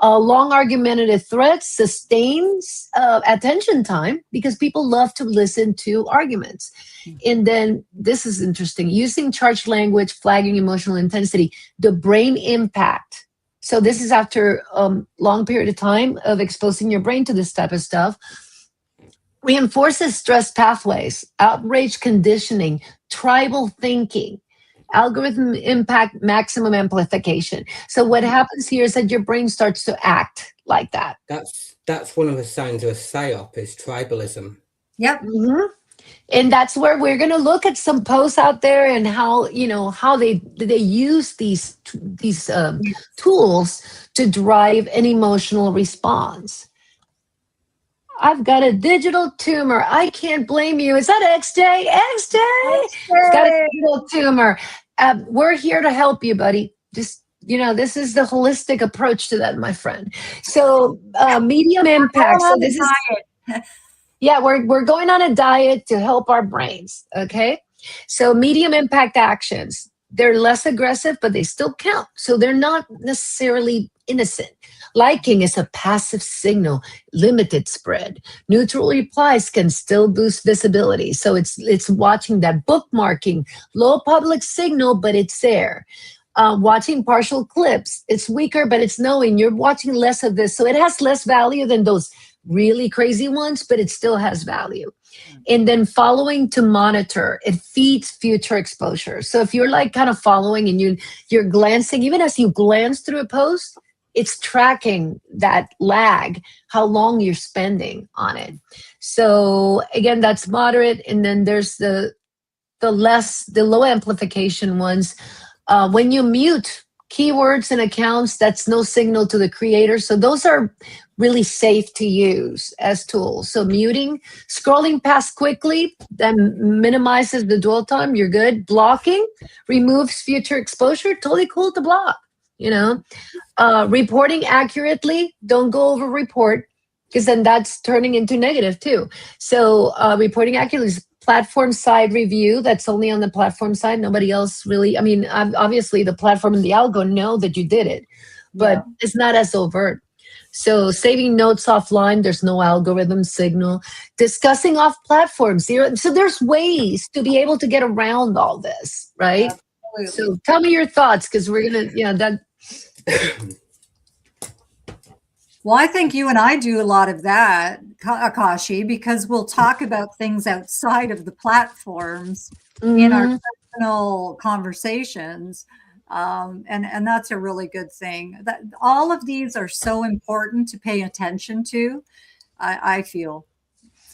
Long argumentative threads sustains attention time because people love to listen to arguments. And then this is interesting. Using charged language, flagging emotional intensity, the brain impact. So this is after a long period of time of exposing your brain to this type of stuff. Reinforces stress pathways, outrage conditioning, tribal thinking, algorithm impact, maximum amplification. So what happens here is that your brain starts to act like that. That's one of the signs of a psyop is tribalism. Yep. Mm-hmm. And that's where we're going to look at some posts out there and how they use these tools to drive an emotional response. I've got a digital tumor. I can't blame you. Is that XJ? XJ! It's got a digital tumor. We're here to help you, buddy. Just, this is the holistic approach to that, my friend. So medium impact. So this is, yeah, we're going on a diet to help our brains, okay? So medium impact actions. they're less aggressive, but they still count. So they're not necessarily innocent. Liking is a passive signal, limited spread. Neutral replies can still boost visibility. So it's watching that, bookmarking, low public signal, but it's there. Watching partial clips, it's weaker, but it's knowing you're watching less of this. So it has less value than those really crazy ones, but it still has value. And then following to monitor, it feeds future exposure. So if you're like kind of following and you're glancing, even as you glance through a post, it's tracking that lag, how long you're spending on it. So again, that's moderate. And then there's the low amplification ones. When you mute keywords and accounts, that's no signal to the creator. So those are really safe to use as tools. So muting, scrolling past quickly, then minimizes the dwell time, you're good. Blocking removes future exposure, totally cool to block, you know. Reporting accurately, don't go over report, because then that's turning into negative too. So reporting accurately is platform side review. That's only on the platform side. Nobody else really, I mean, obviously the platform and the algo know that you did it, but it's not as overt. So saving notes offline, there's no algorithm signal. Discussing off platforms. So there's ways to be able to get around all this, right? Absolutely. So tell me your thoughts, because we're going to, that. Well, I think you and I do a lot of that, Akashi, because we'll talk about things outside of the platforms in our personal conversations. And that's a really good thing. That all of these are so important to pay attention to, I feel,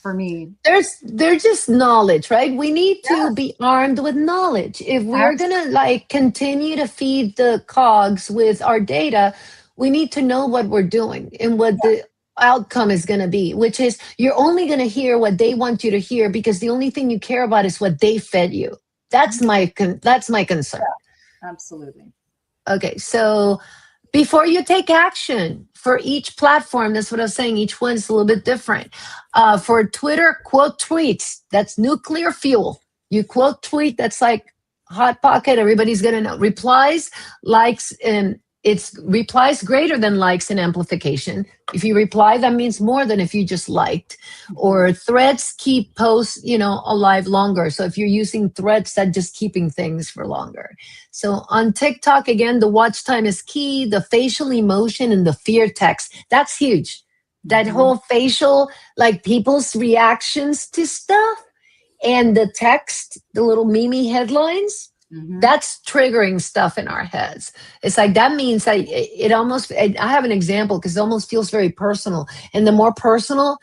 for me. They're just knowledge, right? We need to be armed with knowledge. If we're going to like continue to feed the cogs with our data, we need to know what we're doing and what the outcome is going to be, which is you're only going to hear what they want you to hear, because the only thing you care about is what they fed you. That's my concern. Yeah, absolutely. Okay, so before you take action for each platform, that's what I was saying, each one's a little bit different. For Twitter, quote tweets, that's nuclear fuel. You quote tweet, that's like hot pocket, everybody's gonna know. Replies, likes, and it's replies greater than likes and amplification. If you reply, that means more than if you just liked. Or threads keep posts, alive longer. So if you're using threads, that's just keeping things for longer. So on TikTok, again, the watch time is key. The facial emotion and the fear text, that's huge. That whole facial, like people's reactions to stuff, and the text, the little meme headlines, that's triggering stuff in our heads. It's like, that means I have an example, because it almost feels very personal. And the more personal,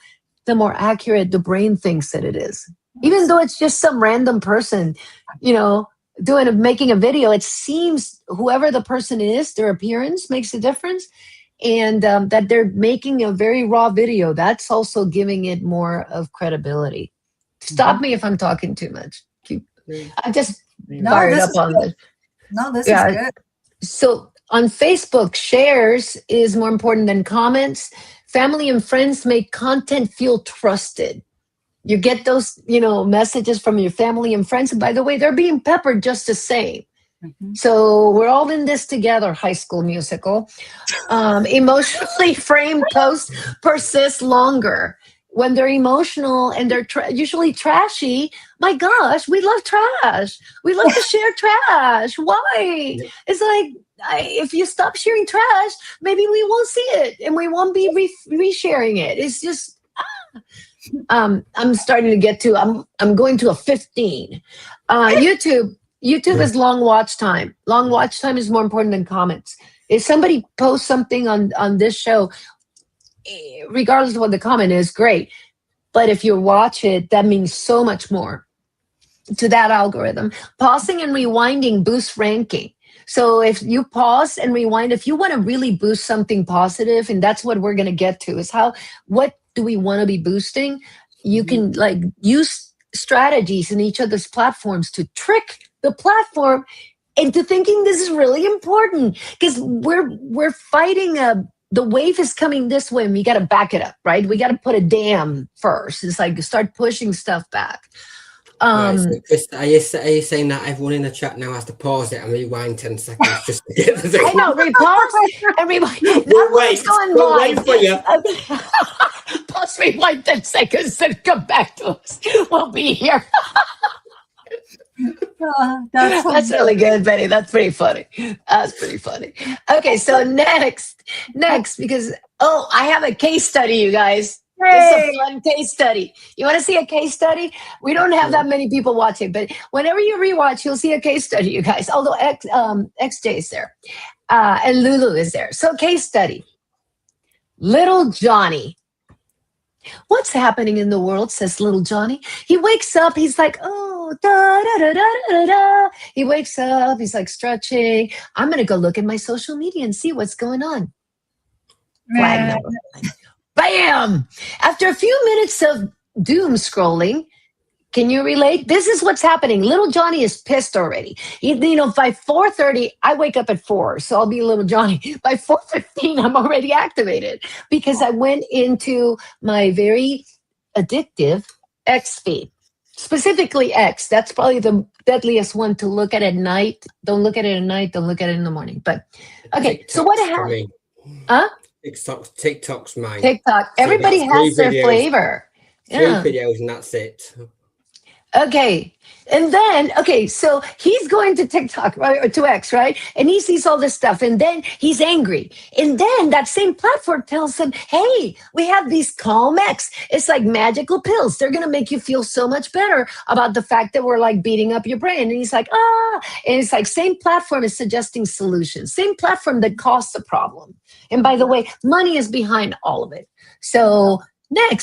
the more accurate the brain thinks that it is. Even though it's just some random person, making a video, it seems whoever the person is, their appearance makes a difference. And that they're making a very raw video, that's also giving it more of credibility. Stop me if I'm talking too much. I just fired up on this. No, this is good. So on Facebook, shares is more important than comments. Family and friends make content feel trusted. You get those, messages from your family and friends. And by the way, they're being peppered just the same. So we're all in this together, High School Musical. Emotionally framed posts persist longer. When they're emotional and they're usually trashy, my gosh, we love trash. We love to share trash. Why? It's like, if you stop sharing trash, maybe we won't see it and we won't be resharing it. It's just, I'm starting to get to, I'm going to a 15. YouTube is long watch time. Long watch time is more important than comments. If somebody posts something on this show, regardless of what the comment is, great. But if you watch it, that means so much more to that algorithm. Pausing and rewinding boosts ranking. So if you pause and rewind, if you want to really boost something positive, and that's what we're going to get to, is what do we want to be boosting? You can use strategies in each of those platforms to trick the platform into thinking this is really important, because we're fighting the wave is coming this way and we got to back it up, right? We got to put a dam first. It's like start pushing stuff back. Right, so Chris, are you saying that everyone in the chat now has to pause it and rewind 10 seconds just to get the thing? I know, repause and rewind. We'll wait. We'll wait for you. Pause, rewind 10 seconds and come back to us. We'll be here. That's really good, Betty. That's pretty funny. That's pretty funny. Okay, so next, because, I have a case study, you guys. This is a fun case study. You want to see a case study? We don't have that many people watching, but whenever you rewatch, you'll see a case study, you guys. Although XJ is there, and Lulu is there. So case study. Little Johnny. What's happening in the world, says little Johnny. He wakes up, he's like, oh, da, da, da, da, da, da. He wakes up, he's like stretching. I'm going to go look at my social media and see what's going on. Flag number one. Bam! After a few minutes of doom scrolling, can you relate? This is what's happening. Little Johnny is pissed already. By 4:30, I wake up at 4, so I'll be little Johnny. By 4:15, I'm already activated because I went into my very addictive X feed, specifically X. That's probably the deadliest one to look at night. Don't look at it at night. Don't look at it in the morning. But okay, so what happened? Huh? TikTok's mine. TikTok. Everybody has their flavor. Yeah. 3 videos and that's it. Okay. And then, so he's going to TikTok, right, or to X, right? And he sees all this stuff and then he's angry. And then that same platform tells him, hey, we have these Calm X. It's like magical pills. They're going to make you feel so much better about the fact that we're like beating up your brain. And he's like, and it's like same platform is suggesting solutions, same platform that caused the problem. And by the way, money is behind all of it. So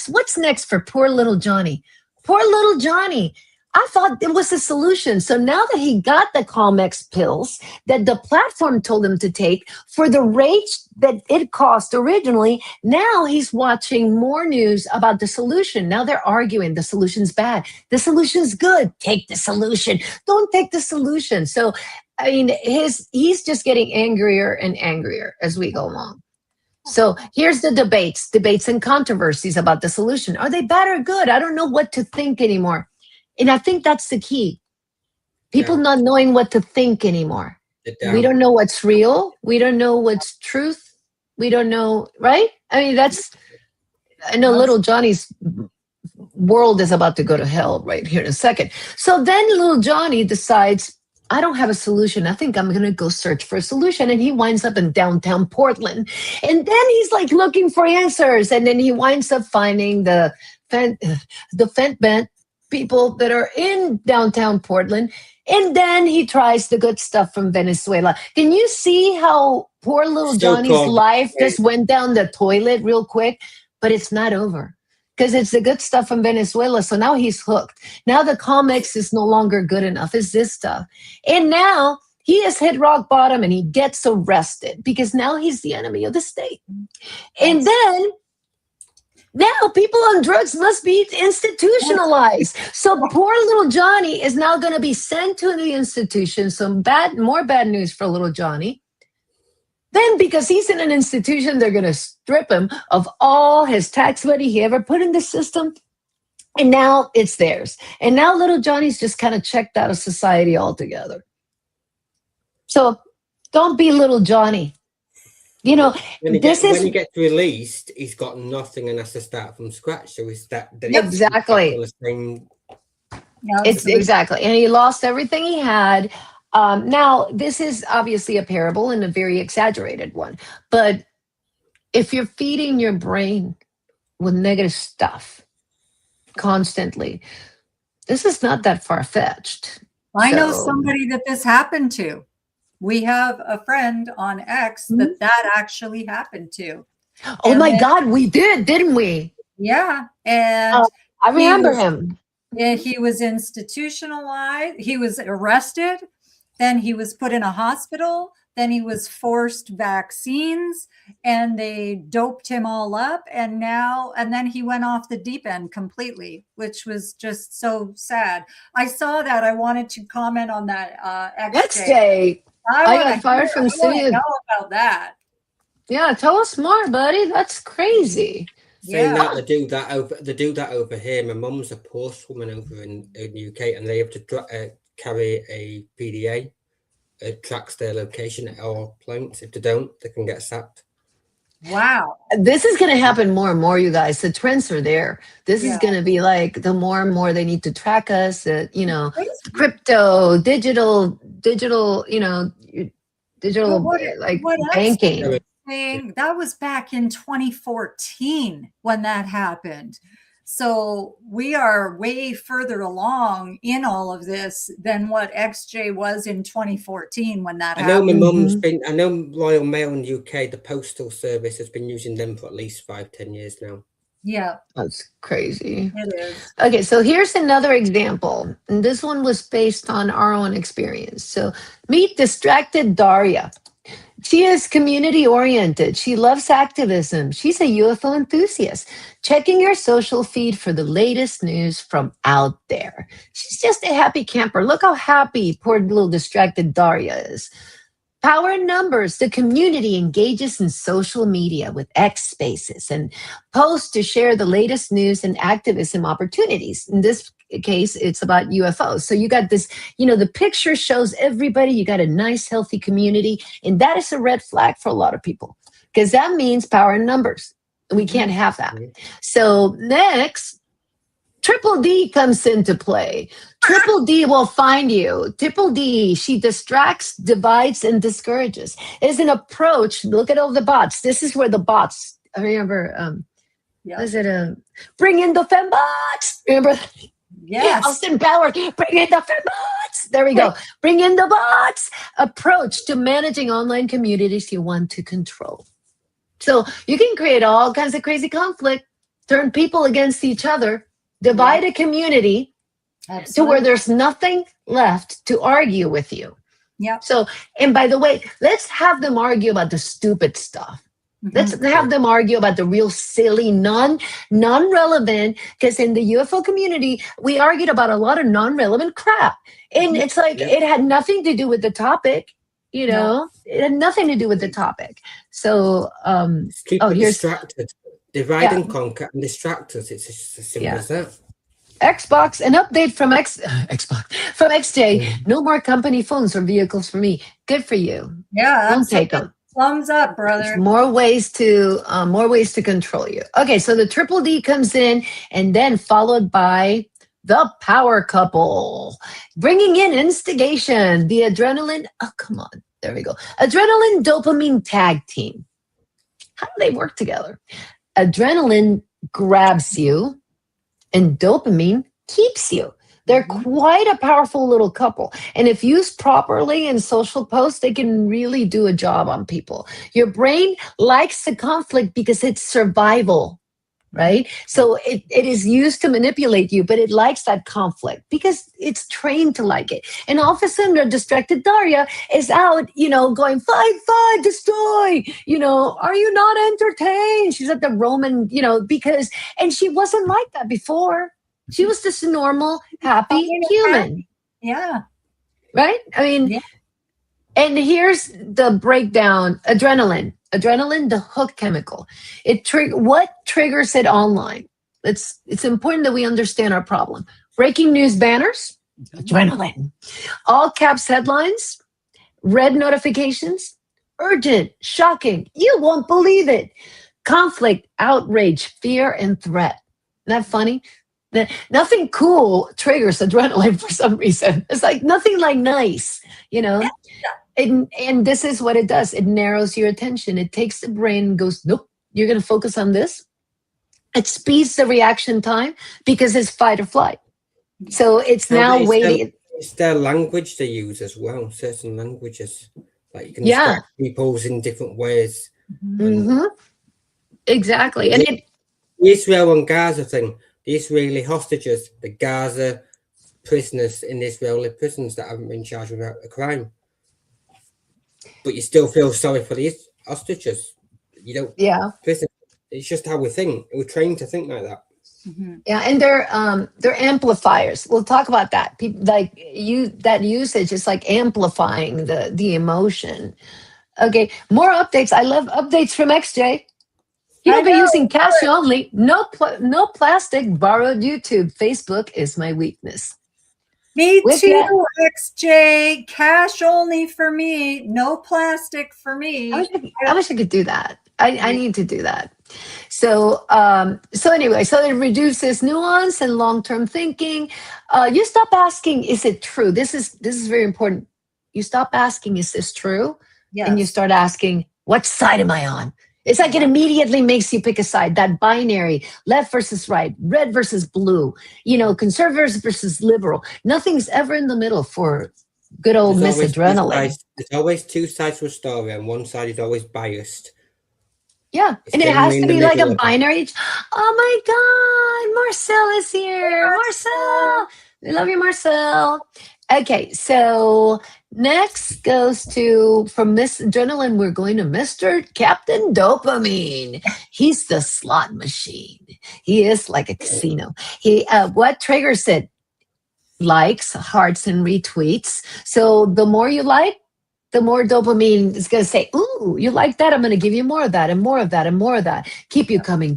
what's next for poor little Johnny? Poor little Johnny. I thought it was a solution. So now that he got the Calmex pills that the platform told him to take for the rate that it cost originally, now he's watching more news about the solution. Now they're arguing the solution's bad. The solution's good. Take the solution. Don't take the solution. So, I mean, he's just getting angrier and angrier as we go along. So here's the debates and controversies about the solution. Are they bad or good? I don't know what to think anymore. And I think that's the key. People not knowing what to think anymore. We don't know what's real. We don't know what's truth. We don't know, right? I mean, I know little Johnny's world is about to go to hell right here in a second. So then little Johnny decides, I don't have a solution. I think I'm going to go search for a solution. And he winds up in downtown Portland. And then he's like looking for answers. And then he winds up finding the Fentbent people that are in downtown Portland. And then he tries the good stuff from Venezuela. Can you see how poor little Johnny's life just went down the toilet real quick? But it's not over. Because it's the good stuff from Venezuela. So now he's hooked. Now the comics is no longer good enough. It's this stuff. And now he has hit rock bottom and he gets arrested because now he's the enemy of the state. And then now people on drugs must be institutionalized. So poor little Johnny is now going to be sent to the institution. More bad news for little Johnny. Then, because he's in an institution, they're going to strip him of all his tax money he ever put in the system. And now it's theirs. And now little Johnny's just kind of checked out of society altogether. So don't be little Johnny. You know, when he gets released, he's got nothing and has to start from scratch. So is that exactly. It's exactly. And he lost everything he had. Now, this is obviously a parable and a very exaggerated one, but if you're feeding your brain with negative stuff constantly, this is not that far-fetched. I know somebody that this happened to. We have a friend on X that actually happened to. Oh my God, we did, didn't we? Yeah. And I remember him. And he was institutionalized. He was arrested. Then he was put in a hospital. Then he was forced vaccines and they doped him all up. And then he went off the deep end completely, which was just so sad. I saw that. I wanted to comment on that. X Day. I got fired from Know about that. Yeah, tell us more, buddy. That's crazy. Saying Yeah. that they do that over here. My mum's a postwoman over in the UK, and they have to carry a PDA. It tracks their location at all points. If they don't, they can get sacked. Wow. This is going to happen more and more, you guys. The trends are there. This is Yeah. going to be like the more and more they need to track us. You know, Crazy. crypto, digital, you know, digital like what banking. I'm saying, that was back in 2014 when that happened. So we are way further along in all of this than what XJ was in 2014 when that I know happened. my mum's been. I know Royal Mail in the UK, the postal service has been using them for at least 5-10 years now. Yeah, That's crazy. it is. Okay, so here's another example. And this one was based on our own experience. So meet distracted Daria. She is community oriented. She loves activism. She's a UFO enthusiast, checking her social feed for the latest news from out there. She's just a happy camper. Look how happy poor little distracted Daria is. Power in numbers. The community engages in social media with X spaces and posts to share the latest news and activism opportunities. In this case, it's about UFOs. So you got this, you know, the picture shows everybody, you got a nice, healthy community. And that is a red flag for a lot of people because that means power in numbers. And we can't have that. So next, Triple D comes into play. Triple D will find you. Triple D, she distracts, divides, and discourages. It's an approach. Look at all the bots. This is where the bots, I remember, was it bring in the fembots? Remember? Yes. Austin Power, bring in the fembots. There we go. Bring in the bots. Approach to managing online communities you want to control. So you can create all kinds of crazy conflict, turn people against each other, divide a community to where there's nothing left to argue with you. Yeah. So, and by the way, let's have them argue about the stupid stuff. Let's have them argue about the real silly, non-relevant, because in the UFO community, we argued about a lot of non-relevant crap. And it's like, it had nothing to do with the topic, you know, it had nothing to do with the topic. So, keep distracted. Divide and conquer and distract us. It's just as simple as that. Xbox, an update from from XJ. No more company phones or vehicles for me. Good for you. Yeah, don't take them. Thumbs up, brother. There's more ways to control you. Okay, so the Triple D comes in, and then followed by the power couple, bringing in instigation, the adrenaline. Oh, come on, there we go. Adrenaline dopamine tag team. How do they work together? Adrenaline grabs you, and dopamine keeps you. They're quite a powerful little couple. And if used properly in social posts, they can really do a job on people. Your brain likes the conflict because it's survival, right? So it is used to manipulate you, but it likes that conflict because it's trained to like it. And all of a sudden, a distracted Daria is out, you know, going, fight, destroy. You know, are you not entertained? She's at the Roman, you know, and she wasn't like that before. She was just a normal, happy human. Yeah. Right? I mean, and here's the breakdown. Adrenaline, the hook chemical. What triggers it online? It's important that we understand our problem. Breaking news banners, adrenaline. All caps headlines, red notifications, urgent, shocking, you won't believe it. Conflict, outrage, fear, and threat. Isn't that funny? Nothing cool triggers adrenaline for some reason. It's like nothing like nice, you know? And this is what it does. It narrows your attention. It takes the brain and goes, nope, you're going to focus on this. It speeds the reaction time because it's fight or flight. So it's now waiting. It's their language they use as well. Certain languages. Like you can distract people in different ways. Exactly. And the Israel and Gaza thing. The Israeli hostages, the Gaza prisoners in the Israeli prisons that haven't been charged with a crime. But you still feel sorry for these hostages. You don't. Yeah. It's just how we think. We're trained to think like that. Yeah, and they're amplifiers. We'll talk about that. People, that usage is like amplifying the emotion. Okay, more updates. I love updates from XJ. You I know, by know, using cash only, no plastic, borrowed YouTube. Facebook is my weakness. Me With too, that, XJ. Cash only for me. No plastic for me. I wish I could do that. I need to do that. So anyway, so it reduces nuance and long-term thinking. You stop asking, is it true? This is very important. You stop asking, is this true? Yes. And you start asking, what side am I on? It's like it immediately makes you pick a side. That binary, left versus right, red versus blue, conservatives versus liberal. Nothing's ever in the middle for good old Miss Adrenaline. There's always two sides to a story, and one side is always biased. Yeah, It's and it has generally in to the be like middle a of it. binary. Oh my God, Marcel is here. Marcel, we love you, Marcel. Okay, so next goes to, from Miss Adrenaline, we're going to Mr. Captain Dopamine. He's the slot machine. He is like a casino. What triggers it? Likes, hearts, and retweets. So the more you like, the more dopamine is going to say, ooh, you like that? I'm going to give you more of that and more of that and more of that. Keep you coming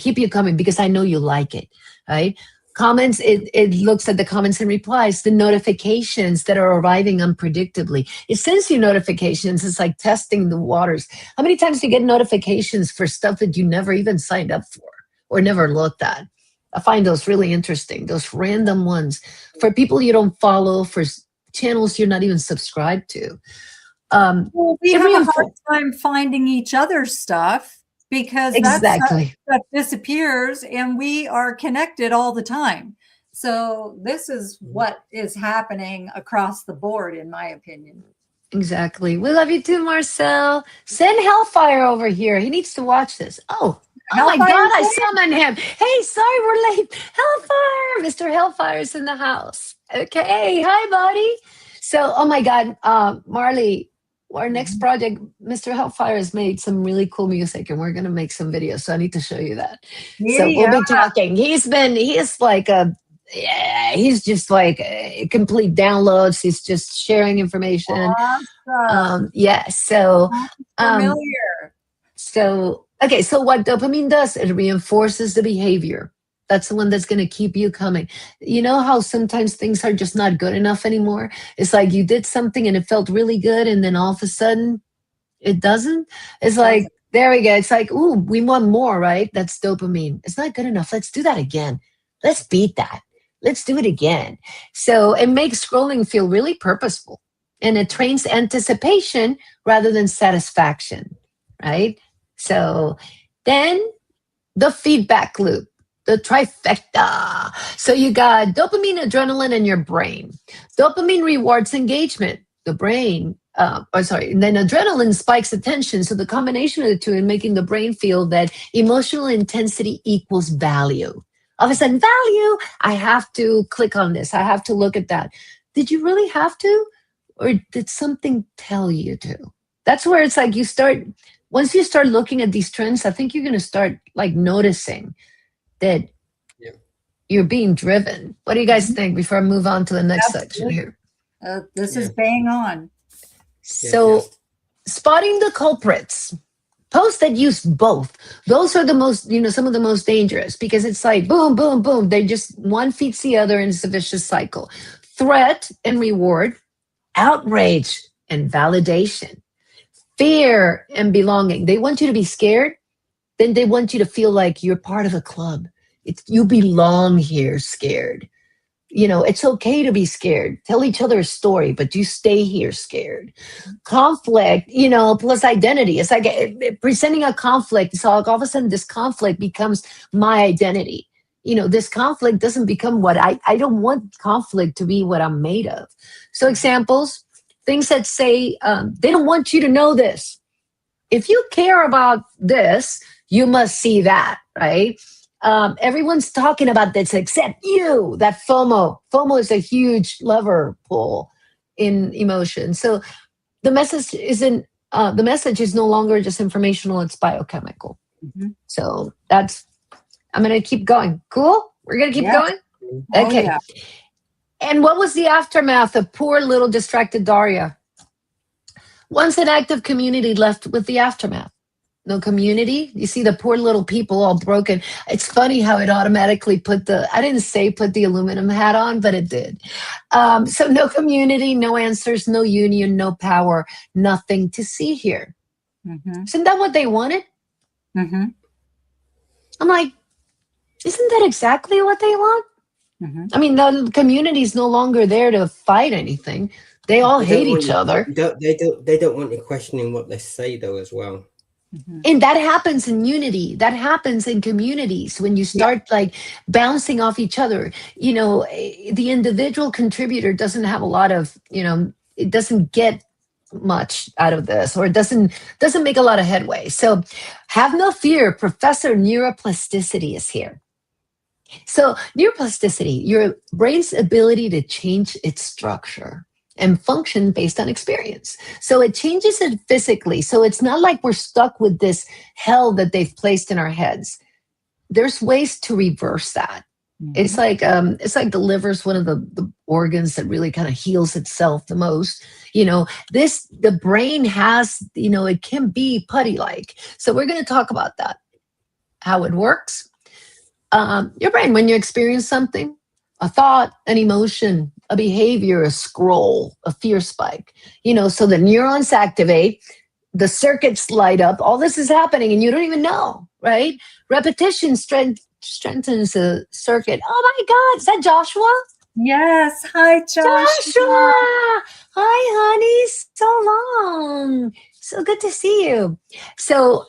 because I know you like it, right? Comments, it looks at the comments and replies, the notifications that are arriving unpredictably. It sends you notifications. It's like testing the waters. How many times do you get notifications for stuff that you never even signed up for or never looked at? I find those really interesting, those random ones for people you don't follow, for channels you're not even subscribed to. Well, we have a hard time finding each other's stuff because exactly. that disappears and we are connected all the time. So this is what is happening across the board, in my opinion. Exactly. We love you too, Marcel. Send Hellfire over here. He needs to watch this. Oh my God, I summoned him. Hey, sorry we're late. Hellfire. Mr. Hellfire's in the house. Okay. Hi, buddy. So, oh my God, Marley, our next project, Mr. Hellfire has made some really cool music and we're going to make some videos. So I need to show you that. So we'll be talking. He's just like complete downloads. He's just sharing information. Awesome. Familiar. Okay. So what dopamine does, it reinforces the behavior. That's the one that's going to keep you coming. You know how sometimes things are just not good enough anymore? It's like you did something and it felt really good and then all of a sudden it doesn't. It's like, there we go. It's like, ooh, we want more, right? That's dopamine. It's not good enough. Let's do that again. Let's beat that. Let's do it again. So it makes scrolling feel really purposeful and it trains anticipation rather than satisfaction, right? So then the feedback loop. The trifecta. So you got dopamine, adrenaline, and your brain. Dopamine rewards engagement. The brain, and then adrenaline spikes attention. So the combination of the two in making the brain feel that emotional intensity equals value. All of a sudden, value, I have to click on this. I have to look at that. Did you really have to? Or did something tell you to? That's where it's like once you start looking at these trends, I think you're going to start like noticing that you're being driven. What do you guys think before I move on to the next section here? This is bang on. So spotting the culprits. Posts that use both. Those are the most, some of the most dangerous because it's like boom, boom, boom. They just, one feeds the other and it's a vicious cycle. Threat and reward, outrage and validation, fear and belonging. They want you to be scared. Then they want you to feel like you're part of a club. You belong here scared. It's okay to be scared. Tell each other a story, but you stay here scared. Conflict, plus identity. It's like presenting a conflict. So all of a sudden this conflict becomes my identity. This conflict doesn't become what I don't want conflict to be what I'm made of. So examples, things that say, they don't want you to know this. If you care about this, you must see that, right? Everyone's talking about this except you. That FOMO. FOMO is a huge lever pull in emotion. So the message is no longer just informational, it's biochemical. Mm-hmm. So I'm going to keep going. Cool? We're going to keep going? Okay. Oh, yeah. And what was the aftermath of poor little distracted Daria? Once an active community left with the aftermath. No community. You see the poor little people all broken. It's funny how it automatically I didn't say put the aluminum hat on, but it did. So no community, no answers, no union, no power, nothing to see here. Mm-hmm. Isn't that what they wanted? Mm-hmm. I'm like, isn't that exactly what they want? Mm-hmm. I mean, the community's no longer there to fight anything. They all They hate don't want each you- other. They don't want you questioning what they say though as well. Mm-hmm. And that happens in unity. That happens in communities when you start like bouncing off each other. You know, the individual contributor doesn't have a lot of, it doesn't get much out of this, or it doesn't make a lot of headway. So have no fear. Professor Neuroplasticity is here. So neuroplasticity, your brain's ability to change its structure and function based on experience. So it changes it physically. So it's not like we're stuck with this hell that they've placed in our heads. There's ways to reverse that. It's like the liver's one of the organs that really kind of heals itself the most. The brain has, it can be putty-like. So we're going to talk about that, how it works. Your brain, when you experience something, a thought, an emotion, a behavior, a scroll, a fear spike, so the neurons activate, the circuits light up, all this is happening and you don't even know, right? Repetition strengthens the circuit. Oh my God, is that Joshua? Yes. Hi, Joshua! Hi, honey. So long. So good to see you. So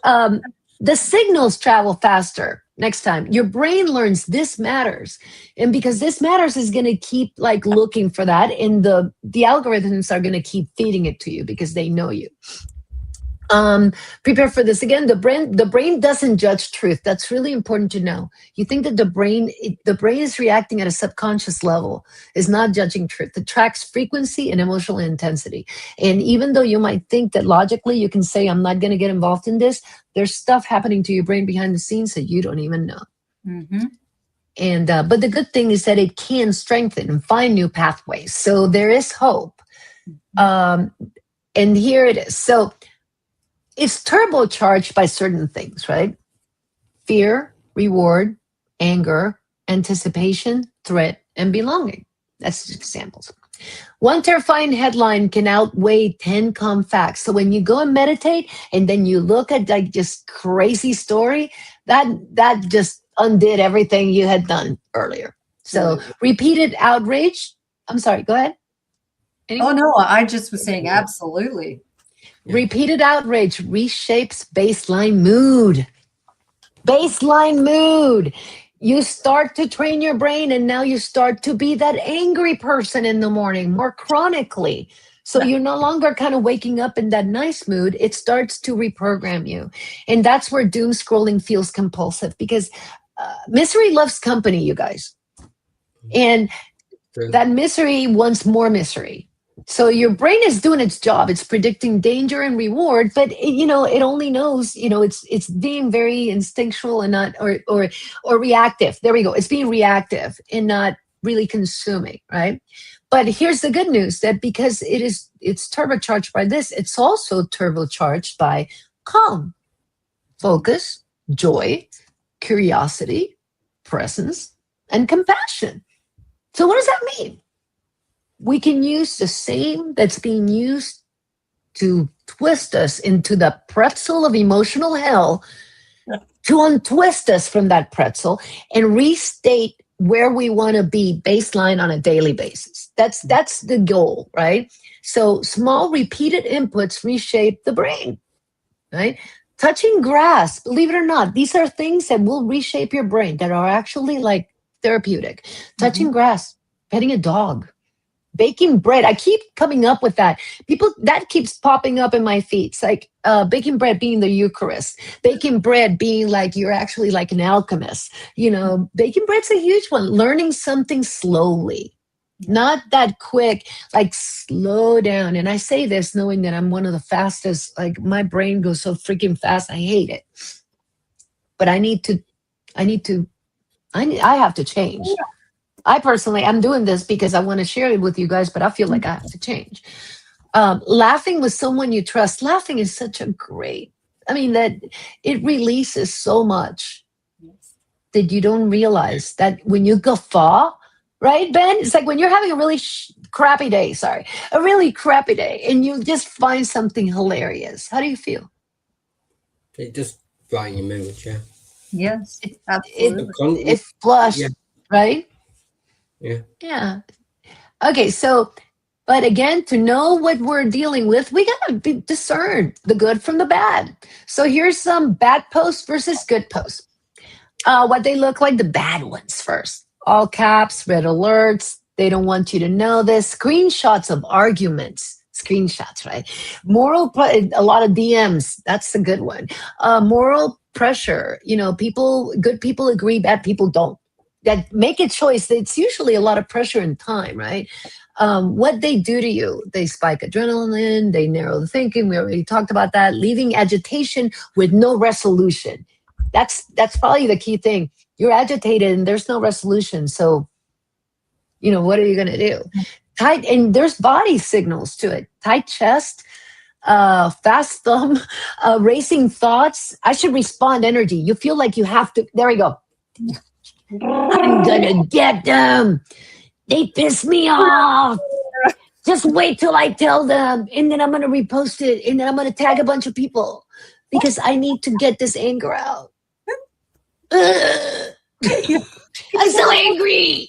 the signals travel faster next time. Your brain learns this matters. And because this matters is going to keep like looking for that. And the algorithms are going to keep feeding it to you because they know you. Prepare for this. Again, the brain doesn't judge truth. That's really important to know. You think that the brain is reacting at a subconscious level, is not judging truth. It tracks frequency and emotional intensity. And even though you might think that logically you can say, I'm not going to get involved in this, there's stuff happening to your brain behind the scenes that you don't even know. Mm-hmm. And but the good thing is that it can strengthen and find new pathways. So there is hope. And here it is. So it's turbocharged by certain things, right? Fear, reward, anger, anticipation, threat, and belonging. That's just examples. One terrifying headline can outweigh 10 calm facts. So when you go and meditate and then you look at like just crazy story, that just undid everything you had done earlier. So repeated outrage. I'm sorry, go ahead. Oh, no, I just was saying absolutely. Repeated outrage reshapes baseline mood. Baseline mood. You start to train your brain and now you start to be that angry person in the morning more chronically. So you're no longer kind of waking up in that nice mood. It starts to reprogram you. And that's where doom scrolling feels compulsive because misery loves company, you guys. And that misery wants more misery. So your brain is doing its job. It's predicting danger and reward, but it only knows, it's being very instinctual and not or reactive. There we go. It's being reactive and not really consuming, right? But here's the good news, that because it's turbocharged by this, it's also turbocharged by calm, focus, joy, curiosity, presence, and compassion. So what does that mean? We can use the same that's being used to twist us into the pretzel of emotional hell to untwist us from that pretzel and restate where we want to be baseline on a daily basis. That's the goal, right? So small repeated inputs reshape the brain, right? Touching grass, believe it or not, these are things that will reshape your brain that are actually like therapeutic. Touching grass, petting a dog, baking bread. I keep coming up with that. That keeps popping up in my feed. It's like baking bread being the Eucharist. Baking bread being like you're actually like an alchemist. Baking bread's a huge one. Learning something slowly, not that quick, like slow down. And I say this knowing that I'm one of the fastest, like my brain goes so freaking fast. I hate it. But I have to change. I personally, I'm doing this because I want to share it with you guys, but I feel like I have to change. Laughing with someone you trust. Laughing is such a great I mean, that it releases so much that you don't realize that when you guffaw, right, Ben? It's like when you're having a really crappy day, a really crappy day, and you just find something hilarious. How do you feel? It just brighten your mood, yeah. Yes, It, absolutely. it flushed, Yeah. right? Yeah. Yeah. Okay, so, but again, to know what we're dealing with, we gotta discern the good from the bad. So here's some bad posts versus good posts. What they look like, the bad ones first. All caps, red alerts. They don't want you to know this. Screenshots of arguments. Screenshots, right? A lot of DMs. That's the good one. Moral pressure. Good people agree, bad people don't. That make a choice. It's usually a lot of pressure and time, right? What they do to you, they spike adrenaline, they narrow the thinking. We already talked about that. Leaving agitation with no resolution. That's probably the key thing. You're agitated and there's no resolution. So, what are you going to do? Tight, and there's body signals to it. Tight chest, fast thumb, racing thoughts. I should respond energy. You feel like you have to. There we go. I'm gonna get them. They piss me off. Just wait till I tell them, and then I'm gonna repost it, and then I'm gonna tag a bunch of people because I need to get this anger out. I'm so angry.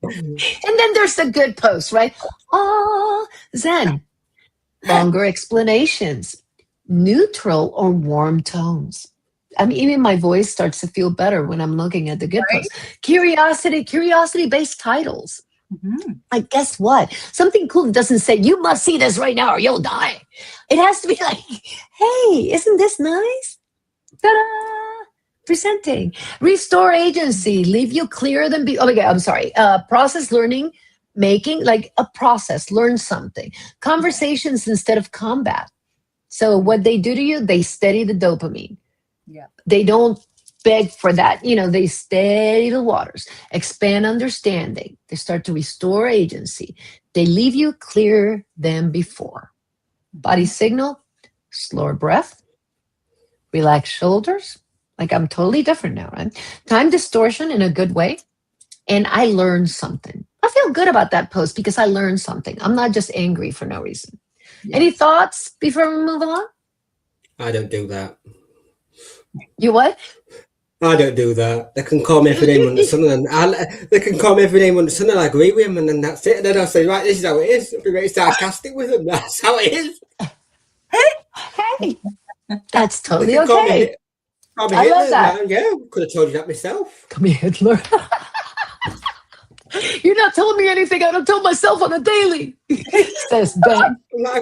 And then there's the good post, right? Oh, Zen. Longer explanations, neutral or warm tones. I mean, even my voice starts to feel better when I'm looking at the good posts. Curiosity-based titles. Mm-hmm. Like, guess what? Something cool that doesn't say, you must see this right now or you'll die. It has to be like, hey, isn't this nice? Ta-da! Presenting. Restore agency. Leave you clearer than be. Oh my God, I'm sorry. Process learning, making like a process. Learn something. Conversations instead of combat. So what they do to you, they steady the dopamine. Yeah. They don't beg for that. They steady the waters, expand understanding. They start to restore agency. They leave you clearer than before. Body signal, slower breath, relaxed shoulders. Like I'm totally different now, right? Time distortion in a good way. And I learned something. I feel good about that post because I learned something. I'm not just angry for no reason. Yeah. Any thoughts before we move along? I don't do that. You what? I don't do that. They can call me every name under the sun, and they can call me every name under the sun, and I agree with them, and then that's it. And then I'll say, right, this is how it is. I'll be very sarcastic with them. That's how it is. Hey, that's They totally can call me, okay. call me I Hitler. love that. And yeah, could have told you that myself. Come here, Hitler. You're not telling me anything I don't tell myself on a daily, says Ben. I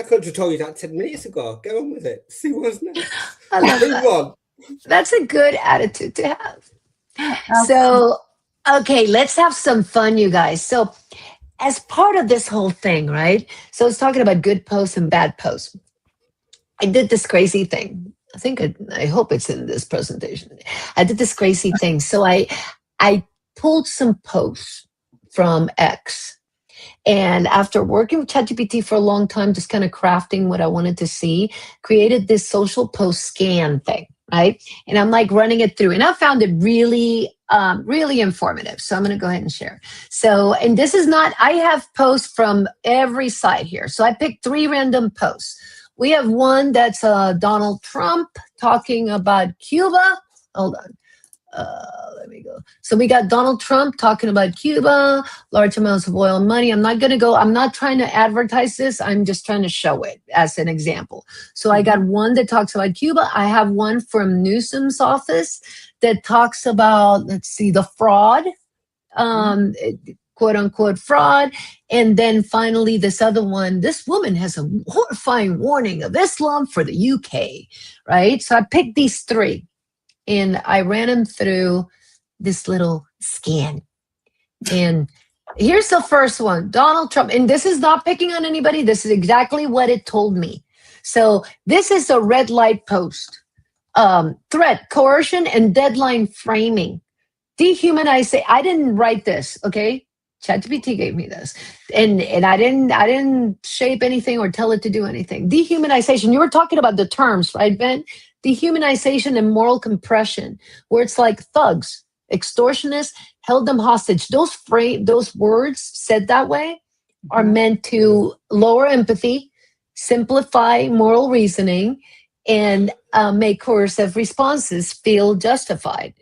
could have told you that 10 minutes ago. Get on with it. See what's next. I love Move that. on. That's a good attitude to have. So, okay, let's have some fun, you guys. So, as part of this whole thing, right? So, it's talking about good posts and bad posts. I did this crazy thing. I hope it's in this presentation. I did this crazy thing. So, I pulled some posts from X. And after working with ChatGPT for a long time, just kind of crafting what I wanted to see, created this social post scan thing, right? And I'm like running it through. And I found it really, really informative. So I'm going to go ahead and share. So, and this is not, I have posts from every site here. So I picked 3 random posts. We have one that's Donald Trump talking about Cuba. Hold on. Let me go. So we got Donald Trump talking about Cuba, large amounts of oil and money. I'm not trying to advertise this. I'm just trying to show it as an example. So I got one that talks about Cuba. I have one from Newsom's office that talks about, the fraud, quote unquote fraud. And then finally, this other one, this woman has a horrifying warning of Islam for the UK, right? So I picked these 3. And I ran them through this little scan. And here's the first one, Donald Trump. And this is not picking on anybody. This is exactly what it told me. So this is a red light post. Threat, coercion, and deadline framing. Dehumanize. I didn't write this, okay? ChatGPT gave me this, and I didn't shape anything or tell it to do anything. Dehumanization. You were talking about the terms, right, Ben? Dehumanization and moral compression, where it's like thugs, extortionists, held them hostage. Those words said that way are meant to lower empathy, simplify moral reasoning, and make coercive responses feel justified.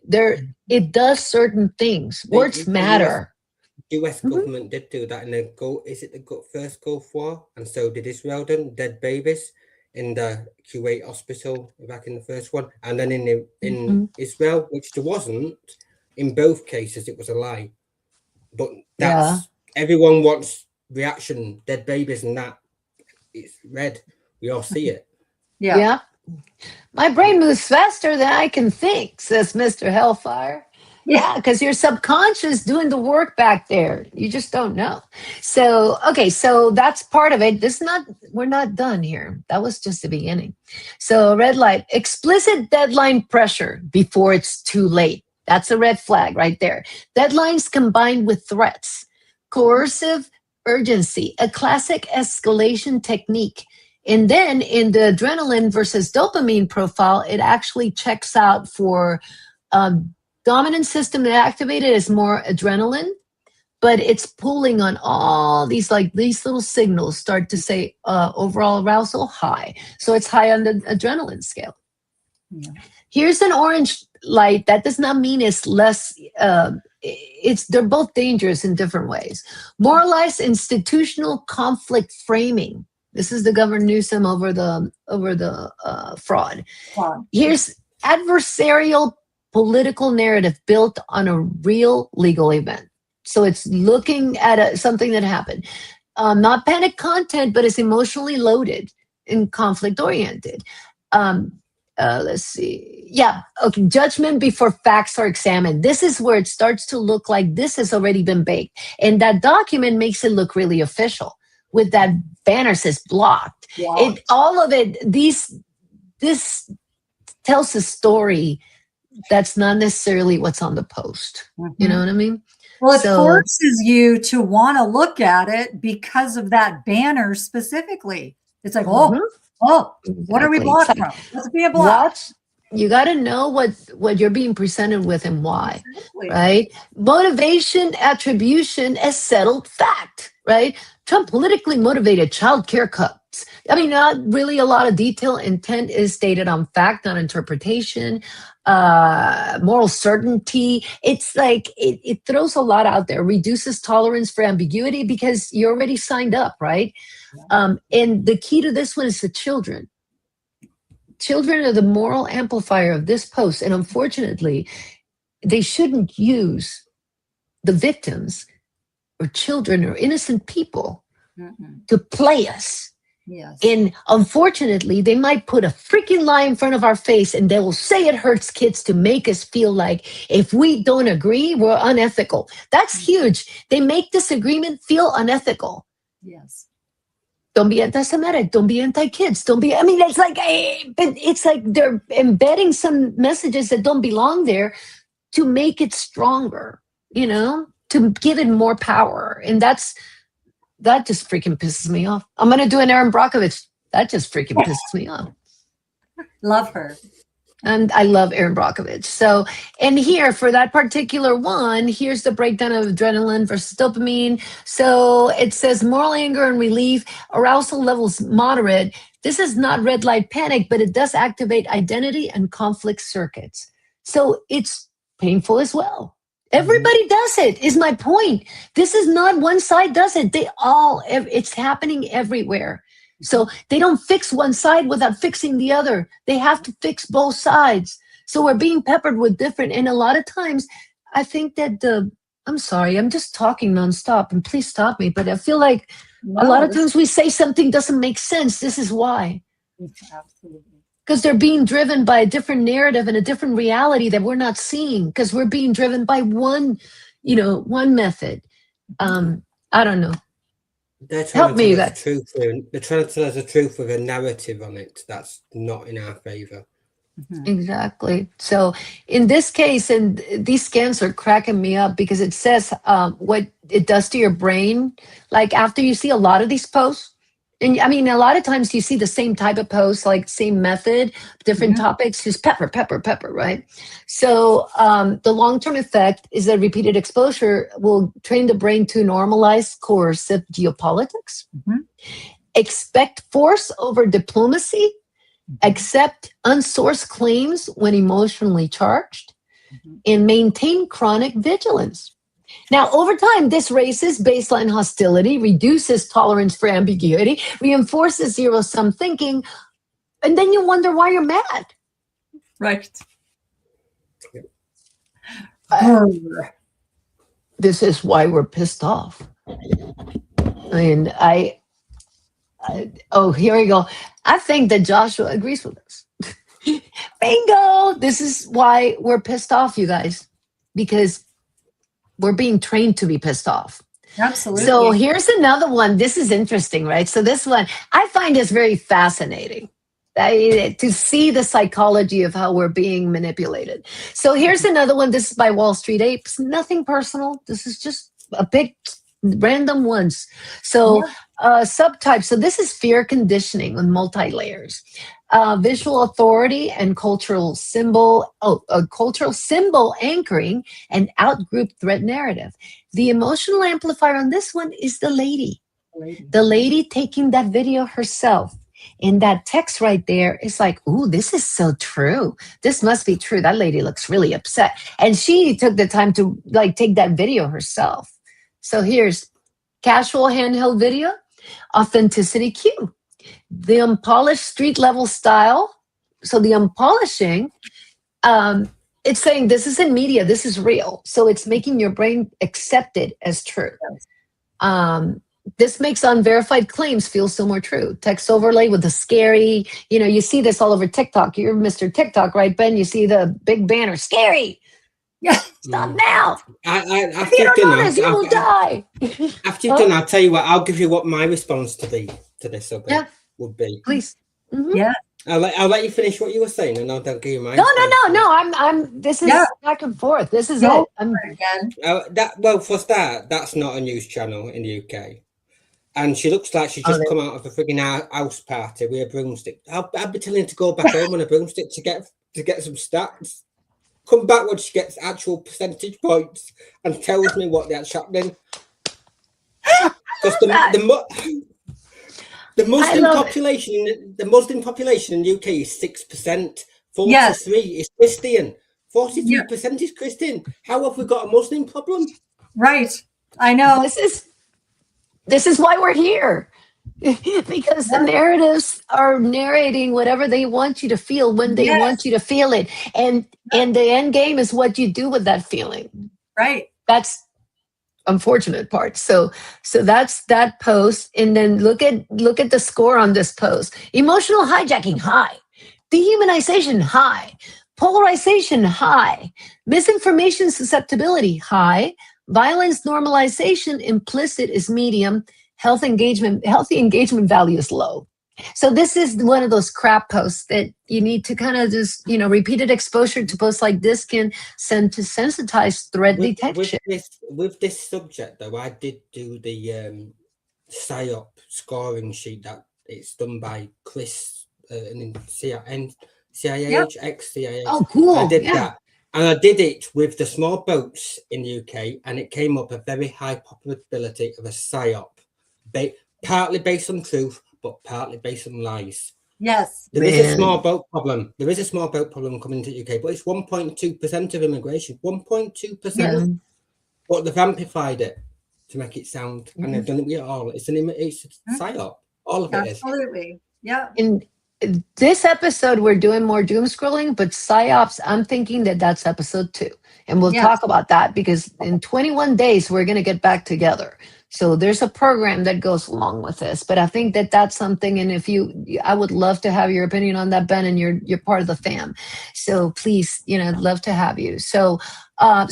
It does certain things. Words matter. US government did do that in the first Gulf War, and so did Israel. Done dead babies in the Kuwait hospital back in the first one, and then in Israel, which there wasn't. In both cases, it was a lie. But everyone wants reaction, dead babies, and that it's red. We all see it. Yeah. My brain moves faster than I can think, says Mr. Hellfire. Yeah, because your subconscious doing the work back there. You just don't know. So, okay, so that's part of it. We're not done here. That was just the beginning. So, red light, explicit deadline pressure before it's too late. That's a red flag right there. Deadlines combined with threats, coercive urgency, a classic escalation technique. And then in the adrenaline versus dopamine profile, it actually checks out for dominant system that activated is more adrenaline, but it's pulling on all these little signals start to say overall arousal high. So it's high on the adrenaline scale. Yeah. Here's an orange light. That does not mean it's less, they're both dangerous in different ways. Moralized institutional conflict framing. This is the Governor Newsom over the fraud. Here's adversarial political narrative built on a real legal event. So it's looking at something that happened. Not panic content, but it's emotionally loaded and conflict oriented. Let's see. Yeah. Okay. Judgment before facts are examined. This is where it starts to look like this has already been baked. And that document makes it look really official with that banner says blocked. All of it, this tells a story that's not necessarily what's on the post. You know what I mean? Well, it forces you to want to look at it because of that banner specifically. It's like, what are we blocked from? Let's be a block. You got to know what you're being presented with and why, right? Motivation, attribution, as settled fact, right? Trump politically motivated child care cuts. I mean, not really a lot of detail. Intent is stated on fact, not interpretation. Moral certainty. It's like it throws a lot out there, reduces tolerance for ambiguity because you already signed up, right? And the key to this one is the children. Children are the moral amplifier of this post. And unfortunately, they shouldn't use the victims or children or innocent people to play us. Yes. And unfortunately, they might put a freaking lie in front of our face and they will say it hurts kids to make us feel like if we don't agree, we're unethical. That's huge. They make disagreement feel unethical. Yes. Don't be anti-Semitic. Don't be anti-kids. It's like they're embedding some messages that don't belong there to make it stronger, to give it more power. And that just freaking pisses me off. I'm going to do an Erin Brockovich. That just freaking pisses me off. Love her. And I love Erin Brockovich. So, and here for that particular one, here's the breakdown of adrenaline versus dopamine. So it says moral anger and relief, arousal levels moderate. This is not red light panic, but it does activate identity and conflict circuits. So it's painful as well. Everybody does it, is my point. This is not one side does it. It's happening everywhere. So they don't fix one side without fixing the other. They have to fix both sides. So we're being peppered with different. And a lot of times, I think that I'm sorry, I'm just talking nonstop and please stop me. But I feel like a lot of times we say something doesn't make sense. This is why. Absolutely. Because they're being driven by a different narrative and a different reality that we're not seeing because we're being driven by one method. I don't know. They're trying Help me. They're trying to tell us the truth with a narrative on it that's not in our favor. Exactly. So in this case, and these scans are cracking me up because it says what it does to your brain. Like after you see a lot of these posts, and I mean, a lot of times you see the same type of posts, like same method, different topics, just pepper, pepper, pepper, right? So the long-term effect is that repeated exposure will train the brain to normalize coercive geopolitics, expect force over diplomacy, accept unsourced claims when emotionally charged, and maintain chronic vigilance. Now, over time, this raises baseline hostility, reduces tolerance for ambiguity, reinforces zero sum thinking, and then you wonder why you're mad. Right. This is why we're pissed off. I mean, oh, here we go. I think that Joshua agrees with us. Bingo! This is why we're pissed off, you guys, because we're being trained to be pissed off. Absolutely. So here's another one. This is interesting, right? So this one, I find this very fascinating to see the psychology of how we're being manipulated. So here's another one. This is by Wall Street Apes. Nothing personal. This is just a big random ones. So subtype. So this is fear conditioning with multi-layers. Visual authority and cultural symbol anchoring and out-group threat narrative. The emotional amplifier on this one is the lady. The lady taking that video herself. And that text right there is like, ooh, this is so true. This must be true. That lady looks really upset. And she took the time to like take that video herself. So here's casual handheld video, authenticity cue. The unpolished street level style. So the unpolishing, it's saying this is in media, this is real. So it's making your brain accept it as true. This makes unverified claims feel so more true. Text overlay with the scary, you see this all over TikTok. You're Mr. TikTok, right, Ben? You see the big banner, scary. Yeah. Stop now. After If you don't know this, you will die. After you've done, I'll tell you what. I'll give you what my response to this would be. Please. Yeah. I'll let you finish what you were saying, and I'll give you mine. No. I'm. This is back and forth. This is it. For start, that's not a news channel in the UK, and she looks like she's just come out of a frigging house party with a broomstick. I'd be telling her to go back home on a broomstick to get some stats. Come back when she gets actual percentage points and tells me what that's happening. Because the Muslim population in the UK is 6%. 43 is Christian. 43% is Christian. How have we got a Muslim problem? Right. I know. This is why we're here. Because the narratives are narrating whatever they want you to feel when they want you to feel it. And the end game is what you do with that feeling. Right. That's unfortunate part. So that's that post. And then look at the score on this post. Emotional hijacking, high. Dehumanization, high. Polarization, high. Misinformation susceptibility, high. Violence normalization, implicit is medium. Healthy engagement value is low. So this is one of those crap posts that you need to kind of just, repeated exposure to posts like this can send to sensitize threat detection. With this subject, though, I did do the PSYOP scoring sheet that it's done by Chris in CIAH, ex-CIAH. Oh, cool. I did that. And I did it with the small boats in the UK, and it came up a very high probability of a PSYOP. Partly based on truth, but partly based on lies. Yes. There is a small boat problem. There is a small boat problem coming to the UK, but it's 1.2% of immigration. 1.2%. Yeah. But they've amplified it to make it sound, and they've done it with all. It's a PSYOP. All of it is. Absolutely. Yeah. In this episode, we're doing more doom scrolling, but PSYOPs, I'm thinking that's episode 2. And we'll talk about that because in 21 days, we're going to get back together. So there's a program that goes along with this, but I think that's something. And I would love to have your opinion on that, Ben, and you're part of the fam. So please, I'd love to have you. So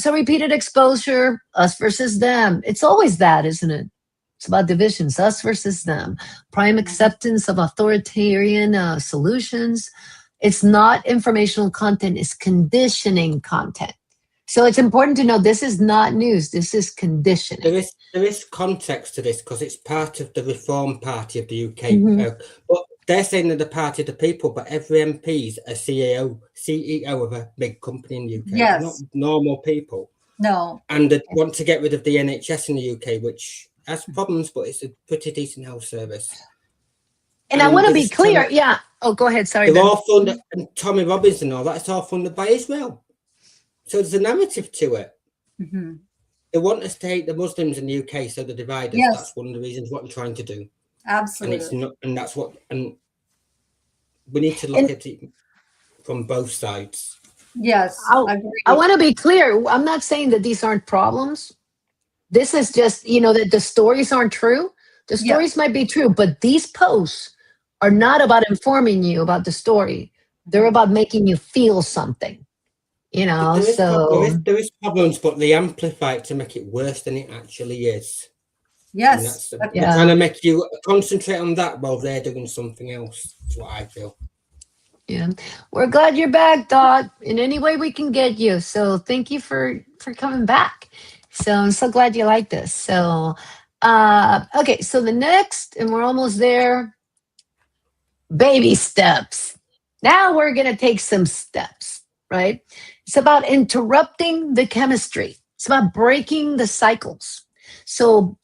repeated exposure, us versus them. It's always that, isn't it? It's about divisions, us versus them. Prime acceptance of authoritarian solutions. It's not informational content, it's conditioning content. So it's important to know this is not news, this is conditioning. There is context to this because it's part of the Reform Party of the UK. Mhm. But they're saying they're the party of the people, but every MP is a CEO of a big company in the UK. Yes. Not normal people. No. And they want to get rid of the NHS in the UK, which has problems, but it's a pretty decent health service. And I want to they be just clear. tell- Yeah. Oh, go ahead. Sorry. They're Ben. all funded, and Tommy Robbins and all that, it's all funded by Israel. So there's a narrative to it. Mm-hmm. They want us to hate the Muslims in the UK, so they divide us. Yes. That's one of the reasons what they're trying to do. Absolutely. And it's not, and that's what, and we need to look at it from both sides. Yes. I want to be clear. I'm not saying that these aren't problems. This is just, that the stories aren't true. The stories might be true, but these posts are not about informing you about the story. They're about making you feel something, There is problems, but they amplify it to make it worse than it actually is. Yes. They're trying to make you concentrate on that while they're doing something else. That's what I feel. Yeah, we're glad you're back, Dot, in any way we can get you. So thank you for coming back. So I'm so glad you like this. So, okay, so the next, and we're almost there, baby steps. Now we're going to take some steps, right? It's about interrupting the chemistry. It's about breaking the cycles. So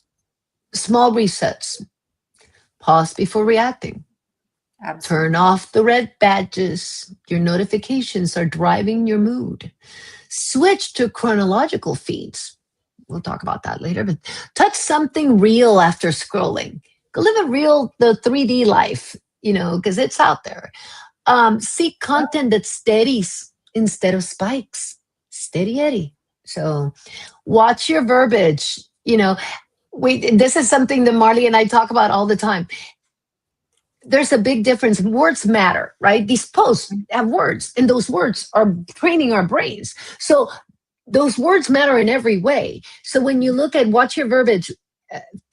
small resets. Pause before reacting. Absolutely. Turn off the red badges. Your notifications are driving your mood. Switch to chronological feeds. We'll talk about that later, but touch something real after scrolling. Go live the 3D life, because it's out there. Seek content that steadies instead of spikes. Steady Eddie. So watch your verbiage. This is something that Marley and I talk about all the time. There's a big difference. Words matter, right? These posts have words, and those words are training our brains. So those words matter in every way. So when you look at watch your verbiage,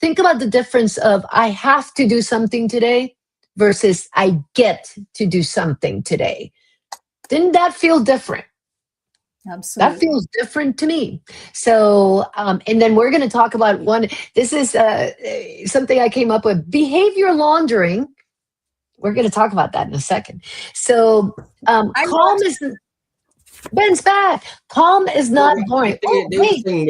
think about the difference of I have to do something today versus I get to do something today. Didn't that feel different? Absolutely. That feels different to me. So, and then we're going to talk about one. This is something I came up with, behavior laundering. We're going to talk about that in a second. So, calm is Ben's back. Calm is not boring. The thing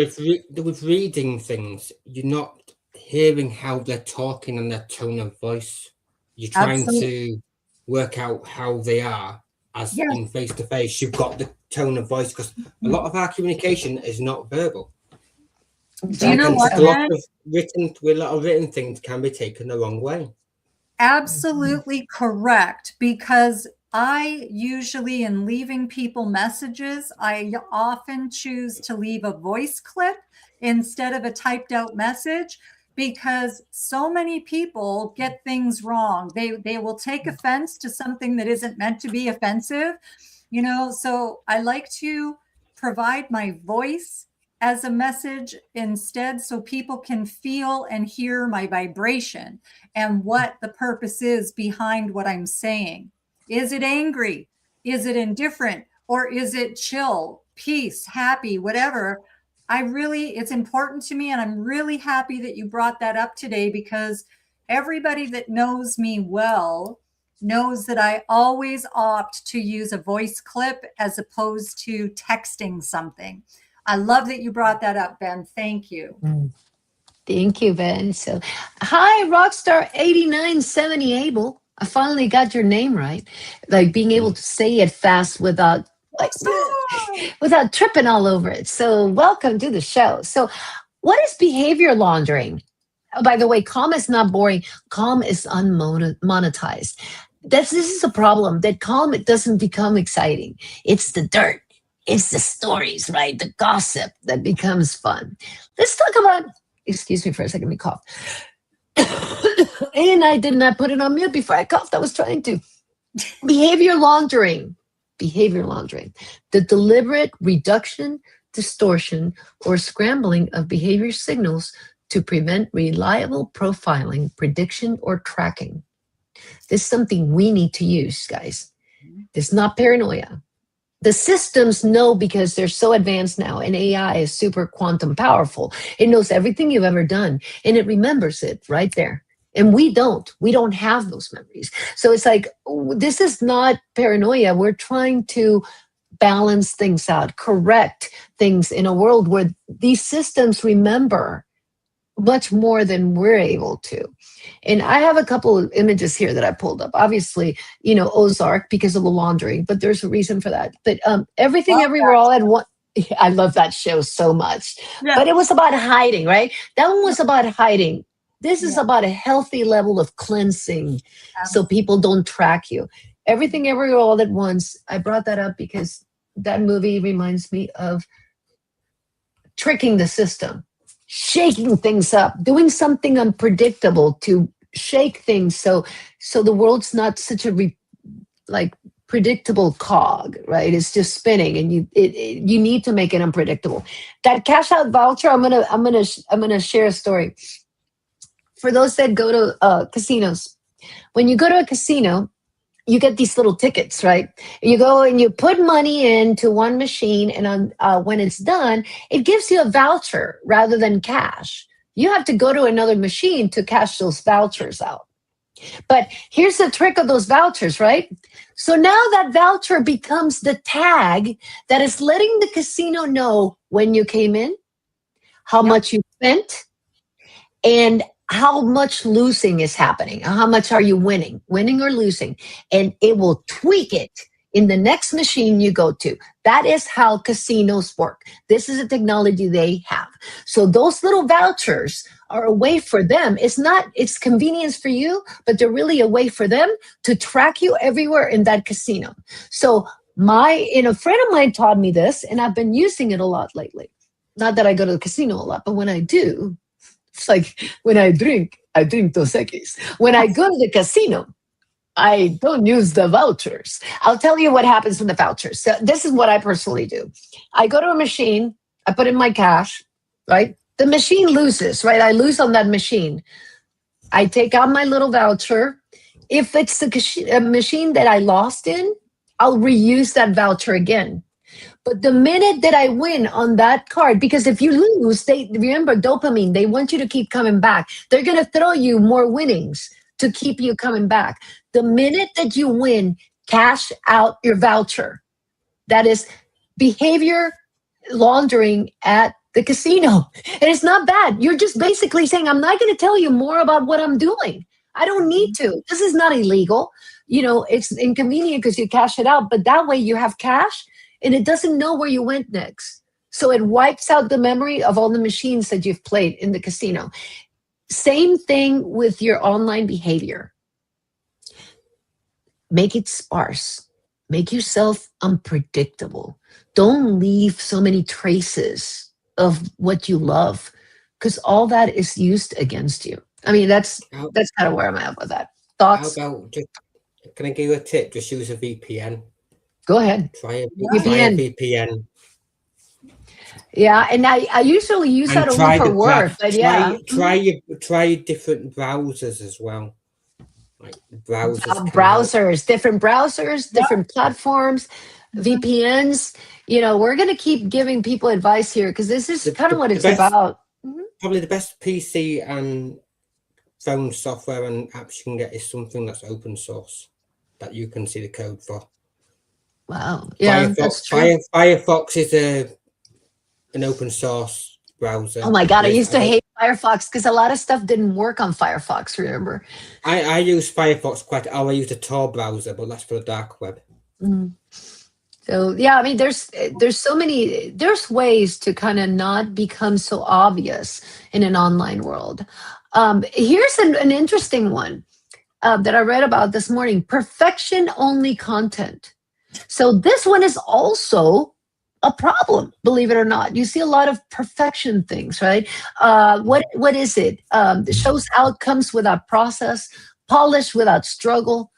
with reading things, you're not hearing how they're talking and their tone of voice. You're trying to work out how they are as in face to face. You've got the tone of voice because a lot of our communication is not verbal. Do you know what? A lot of written things can be taken the wrong way. Absolutely correct, because I usually, in leaving people messages, I often choose to leave a voice clip instead of a typed out message, because so many people get things wrong. They will take offense to something that isn't meant to be offensive, so I like to provide my voice as a message instead, so people can feel and hear my vibration and what the purpose is behind what I'm saying. Is it angry? Is it indifferent? Or is it chill, peace, happy, whatever? It's important to me, and I'm really happy that you brought that up today, because everybody that knows me well knows that I always opt to use a voice clip as opposed to texting something. I love that you brought that up, Ben. Thank you. Thank you, Ben. So, hi, Rockstar 8970 Abel. I finally got your name right. Like being able to say it fast without tripping all over it. So, welcome to the show. So, what is behavior laundering? Oh, by the way, calm is not boring. Calm is unmonetized. This is a problem, that calm, it doesn't become exciting. It's the dirt. It's the stories, right? The gossip that becomes fun. Let's talk about, excuse me for a second, let me cough. And I did not put it on mute before I coughed. I was trying to. Behavior laundering. Behavior laundering. The deliberate reduction, distortion, or scrambling of behavior signals to prevent reliable profiling, prediction, or tracking. This is something we need to use, guys. It's not paranoia. The systems know because they're so advanced now, and AI is super quantum powerful. It knows everything you've ever done, and it remembers it right there. And we don't. We don't have those memories. So it's like, this is not paranoia. We're trying to balance things out, correct things in a world where these systems remember much more than we're able to. And I have a couple of images here that I pulled up. Obviously, Ozark because of the laundering, but there's a reason for that. But Everything Love Everywhere All at Once. I love that show so much. Yeah. But it was about hiding, right? That one was about hiding. This is about a healthy level of cleansing so people don't track you. Everything Everywhere All at Once. I brought that up because that movie reminds me of tricking the system, shaking things up, doing something unpredictable to shake things so the world's not such a predictable cog, right? It's just spinning, and you need to make it unpredictable. That cash out voucher, I'm gonna share a story for those that go to casinos. When you go to a casino, you get these little tickets, right? You go and you put money into one machine, and when it's done, it gives you a voucher rather than cash. You have to go to another machine to cash those vouchers out. But here's the trick of those vouchers, right? So now that voucher becomes the tag that is letting the casino know when you came in, how much you spent, and how much losing is happening. How much are you winning or losing? And it will tweak it in the next machine you go to. That is how casinos work. This is a technology they have. So those little vouchers are a way for them. It's convenience for you, but they're really a way for them to track you everywhere in that casino. So a friend of mine taught me this, and I've been using it a lot lately. Not that I go to the casino a lot, but when I do, it's like when I drink Dos Equis. When I go to the casino, I don't use the vouchers. I'll tell you what happens with the vouchers. So this is what I personally do. I go to a machine, I put in my cash, right? The machine loses, right? I lose on that machine. I take out my little voucher. If it's the machine that I lost in, I'll reuse that voucher again. But the minute that I win on that card, because if you lose, remember dopamine, they want you to keep coming back. They're going to throw you more winnings to keep you coming back. The minute that you win, cash out your voucher. That is behavior laundering at the casino. And it's not bad. You're just basically saying, I'm not going to tell you more about what I'm doing. I don't need to. This is not illegal. It's inconvenient because you cash it out, but that way you have cash and it doesn't know where you went next. So it wipes out the memory of all the machines that you've played in the casino. Same thing with your online behavior. Make it sparse. Make yourself unpredictable. Don't leave so many traces of what you love, because all that is used against you. I mean, that's kind of where I'm at with that. Thoughts? How about can I give you a tip? Just use a VPN. Go ahead. Try a VPN. Yeah, and I usually use that only for work. But try different browsers as well. Like different browsers, different platforms, VPNs. We're going to keep giving people advice here because this is kind of what it's about. Probably the best PC and phone software and apps you can get is something that's open source that you can see the code for. Wow. Yeah, that's true. Firefox is an open source browser. Oh my God, I used to hate Firefox because a lot of stuff didn't work on Firefox, remember? I use Firefox I use a Tor browser, but that's for the dark web. Mm. So yeah, I mean, there's ways to kind of not become so obvious in an online world. Here's an interesting one that I read about this morning: perfection only content. So this one is also a problem, believe it or not. You see a lot of perfection things, right? What is it? It shows outcomes without process, polish without struggle,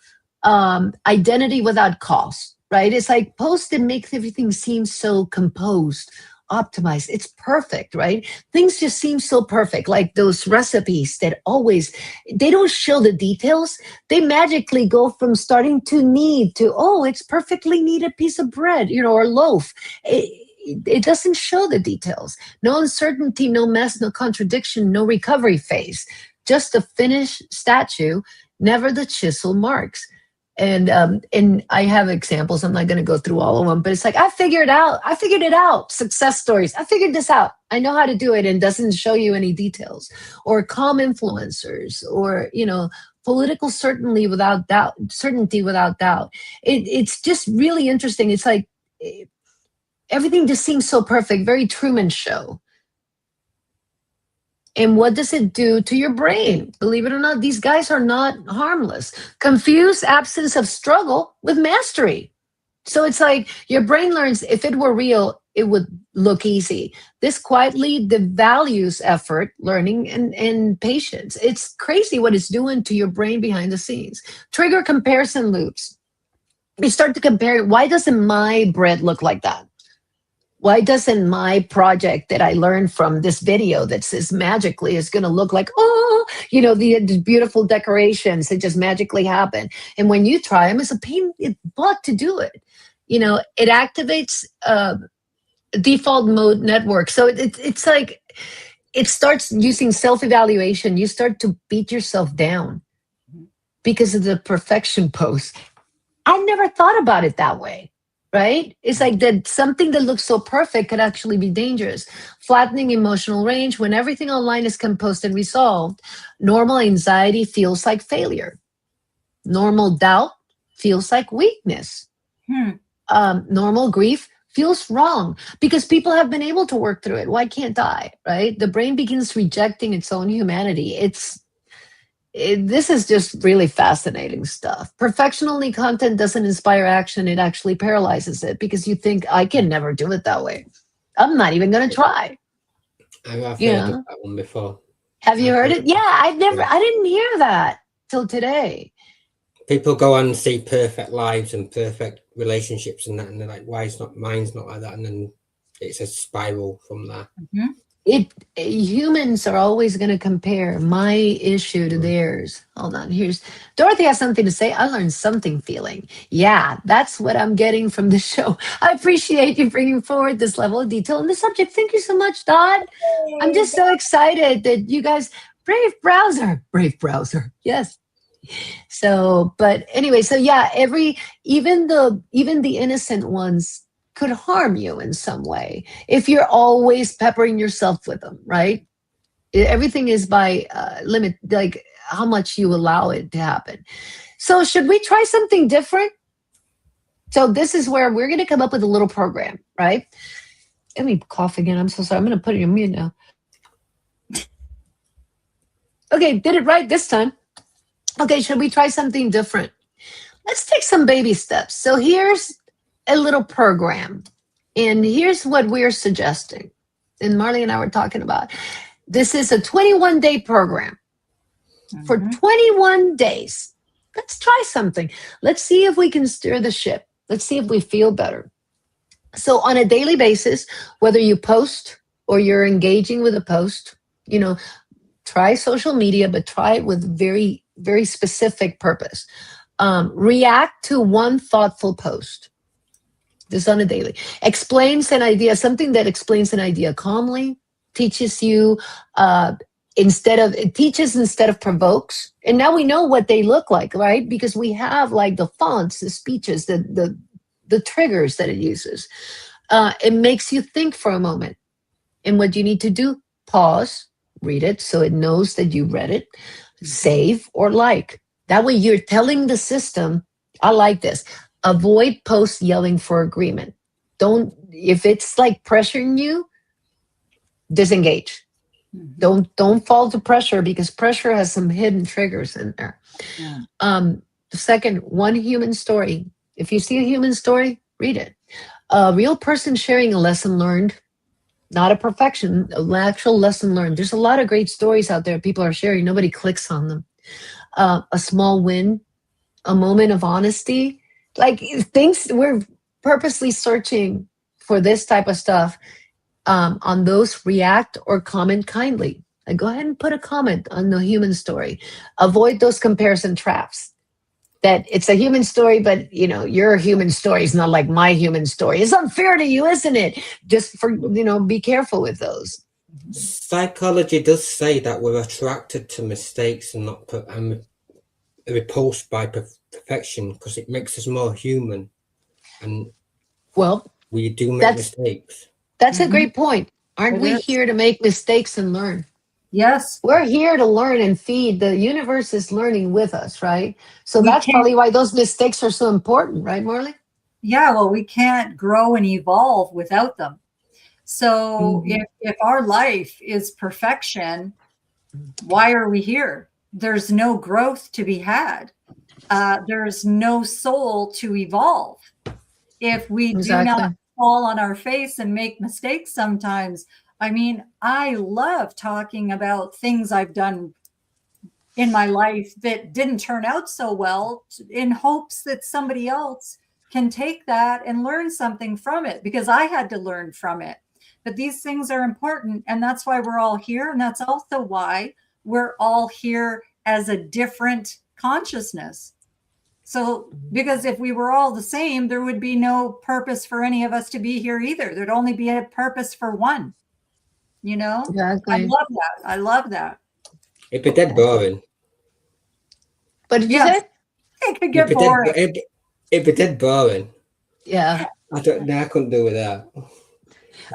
identity without cost, right? It's like post and make everything seem so composed optimized. It's perfect, right? Things just seem so perfect, like those recipes that always, they don't show the details. They magically go from starting to knead to, oh, it's perfectly kneaded piece of bread, or loaf. It doesn't show the details. No uncertainty, no mess, no contradiction, no recovery phase. Just a finished statue, never the chisel marks. And I have examples. I'm not going to go through all of them, but it's like, I figured it out. Success stories. I figured this out. I know how to do it, and doesn't show you any details. Or calm influencers, or political certainty without doubt. It's just really interesting. It's like everything just seems so perfect, very Truman Show. And what does it do to your brain? Believe it or not, these guys are not harmless. Confuse absence of struggle with mastery. So it's like your brain learns, if it were real, it would look easy. This quietly devalues effort, learning, and patience. It's crazy what it's doing to your brain behind the scenes. Trigger comparison loops. You start to compare, why doesn't my bread look like that? Why doesn't my project that I learned from this video that says magically is going to look like, the beautiful decorations that just magically happen? And when you try them, it's a pain in the butt to do it. It activates default mode network. So it's like, it starts using self-evaluation. You start to beat yourself down because of the perfection pose. I never thought about it that way. Right? It's like that something that looks so perfect could actually be dangerous. Flattening emotional range. When everything online is composed and resolved, normal anxiety feels like failure. Normal doubt feels like weakness. Normal grief feels wrong because people have been able to work through it. Why can't I? Right? The brain begins rejecting its own humanity. This is just really fascinating stuff. Perfection-only content doesn't inspire action. It actually paralyzes it because you think, I can never do it that way. I'm not even going to try. I've heard of that one before. Have you heard it? Yeah, I didn't hear that till today. People go on and see perfect lives and perfect relationships and that, and they're like, why is mine's not like that? And then it's a spiral from there. Mm-hmm. Humans are always going to compare my issue to theirs. Hold on, Dorothy has something to say. I learned something feeling. Yeah, that's what I'm getting from the show. I appreciate you bringing forward this level of detail in the subject. Thank you so much, Dodd. I'm just so excited that you guys, brave browser. Yes. So, but anyway, so yeah, even the innocent ones could harm you in some way if you're always peppering yourself with them, right? Everything is by limit, like how much you allow it to happen. So should we try something different? So this is where we're going to come up with a little program, right? Let me cough again. I'm so sorry. I'm going to put it on mute now. Okay, did it right this time. Okay, should we try something different? Let's take some baby steps. So here's a little program. And here's what we're suggesting. And Marley and I were talking about. This is a 21-day program. For 21 days. Let's try something. Let's see if we can steer the ship. Let's see if we feel better. So on a daily basis, whether you post or you're engaging with a post, try social media, but try it with very, very specific purpose. React to one thoughtful post. This on a daily. Explains an idea, something that explains an idea calmly, teaches you instead of provokes. And now we know what they look like, right? Because we have like the fonts, the speeches, the triggers that it uses. It makes you think for a moment. And what you need to do, pause, read it so it knows that you read it, save or like. That way you're telling the system, I like this. Avoid post yelling for agreement. If it's like pressuring you, disengage. Don't fall to pressure because pressure has some hidden triggers in there. Second, one human story. If you see a human story, read it. A real person sharing a lesson learned, not a perfection, an actual lesson learned. There's a lot of great stories out there people are sharing. Nobody clicks on them. A small win, a moment of honesty. Like things, we're purposely searching for this type of stuff. on those, react or comment kindly. Like, go ahead and put a comment on the human story. Avoid those comparison traps. That it's a human story, but your human story is not like my human story. It's unfair to you, isn't it? Just be careful with those. Psychology does say that we're attracted to mistakes and not repulsed by perfection because it makes us more human, and well, we do make mistakes. That's a great point. Aren't we here to make mistakes and learn? Yes. We're here to learn and feed. The universe is learning with us, right? So that's probably why those mistakes are so important, right, Marley? Yeah, well, we can't grow and evolve without them. So if our life is perfection, why are we here? There's no growth to be had. There's no soul to evolve. If we do not fall on our face and make mistakes sometimes, I mean, I love talking about things I've done in my life that didn't turn out so well, in hopes that somebody else can take that and learn something from it, because I had to learn from it. But these things are important, and that's why we're all here. And that's also why we're all here as a different consciousness. So, because if we were all the same, there would be no purpose for any of us to be here either. There'd only be a purpose for one, Exactly. I love that. I love that. It'd be dead boring. What did you say? It could get boring. It'd be dead boring. Yeah. I couldn't do with that.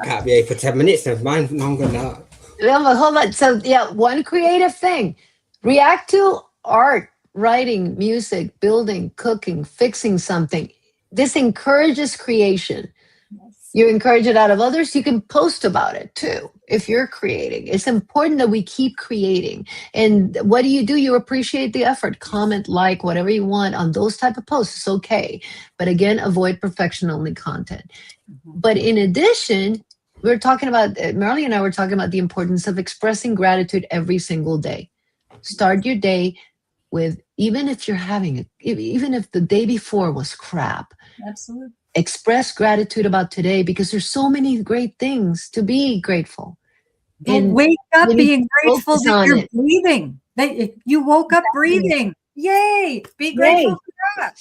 I can't be here for 10 minutes. Never mind, longer than that. No, but hold on. So, one creative thing. React to art, writing, music, building, cooking, fixing something. This encourages creation. You encourage it out of others. You can post about it too if you're creating. It's important that we keep creating. And what do? You appreciate the effort. Comment, like, whatever you want on those type of posts. It's okay. But again, avoid perfection-only content. But in addition, we're talking about, Marley and I were talking about the importance of expressing gratitude every single day. Start your day with, even if even if the day before was crap. Absolutely. Express gratitude about today, because there's so many great things to be grateful. And wake up being grateful that you're breathing. That you woke up breathing. Yay! Be grateful for that.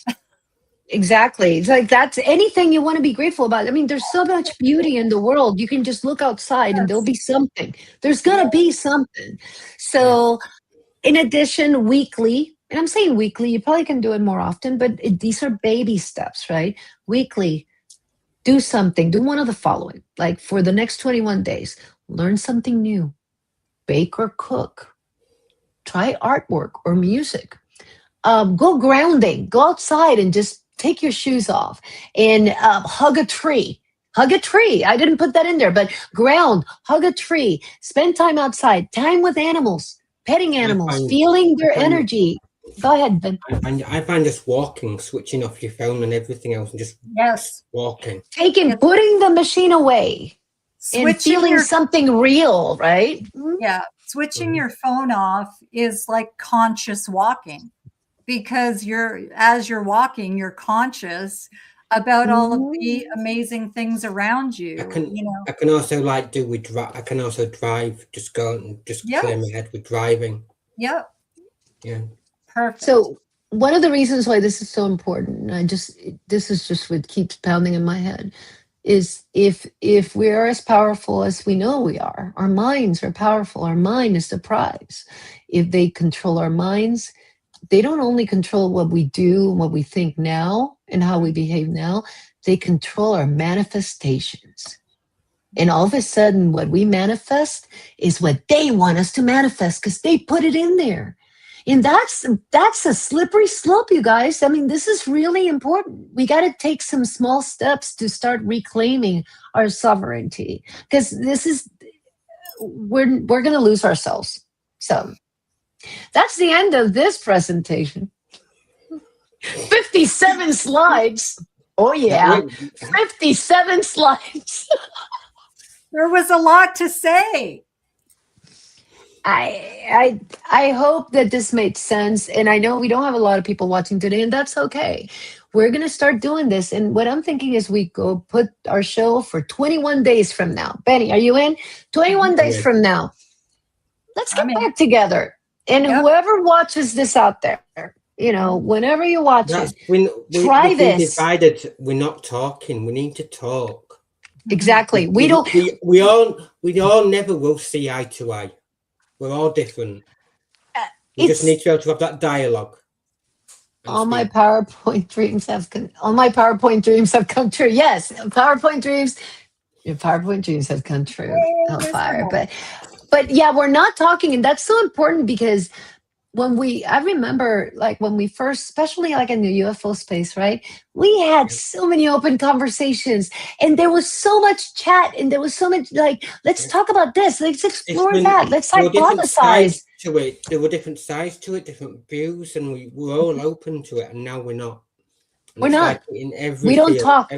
Exactly. It's like, that's anything you want to be grateful about. I mean, there's so much beauty in the world. You can just look outside and there'll be something. There's going to be something. So in addition, weekly, and I'm saying weekly, you probably can do it more often, but these are baby steps, right? Weekly, do something. Do one of the following. Like, for the next 21 days, learn something new. Bake or cook. Try artwork or music. Go grounding. Go outside and just take your shoes off and hug a tree. Hug a tree. I didn't put that in there, but ground, hug a tree, spend time outside, time with animals, petting animals, feeling their energy. Go ahead, Ben. I find just walking, switching off your phone and everything else, and just walking. Putting the machine away and feeling something real, right? Yeah. Switching your phone off is like conscious walking, because as you're walking, you're conscious about all of the amazing things around you. I can also I can also drive, just go and just clear my head with driving. Yep. Yeah. Perfect. So one of the reasons why this is so important, this is just what keeps pounding in my head, is if we are as powerful as we know we are, our minds are powerful. Our mind is the prize. If they control our minds, they don't only control what we do, what we think now, and how we behave now, they control our manifestations. And all of a sudden, what we manifest is what they want us to manifest, because they put it in there. And that's a slippery slope, you guys. I mean, this is really important. We got to take some small steps to start reclaiming our sovereignty, because we're going to lose ourselves. So that's the end of this presentation. 57 slides. Oh yeah, 57 slides. There was a lot to say. I hope that this made sense, and I know we don't have a lot of people watching today, and that's okay. we're going to start doing this. And what I'm thinking is we go put our show for 21 days from now. Benny, are you in? 21 days Yeah. from now. Let's get I'm in. back together. And Yep. whoever watches this out there, you know, whenever you watch That's it, we try we feel this. divided. We're not talking. We need to talk. Exactly. We don't. We all never will see eye to eye. We're all different. We just It's need to be able to have that dialogue. and all my speak. PowerPoint dreams have come true. Yes, PowerPoint dreams. Your PowerPoint dreams have come true. Hellfire. But yeah, we're not talking, and that's so important because I remember like when we first, especially like in the UFO space, right? We had so many open conversations and there was so much chat and there was so much like, let's talk about this, let's explore that, let's There were different hypothesize. sides to it. There were different sides to it, different views, and we were all open to it, and now we're not. And We're it's not. like in every We don't field, talk.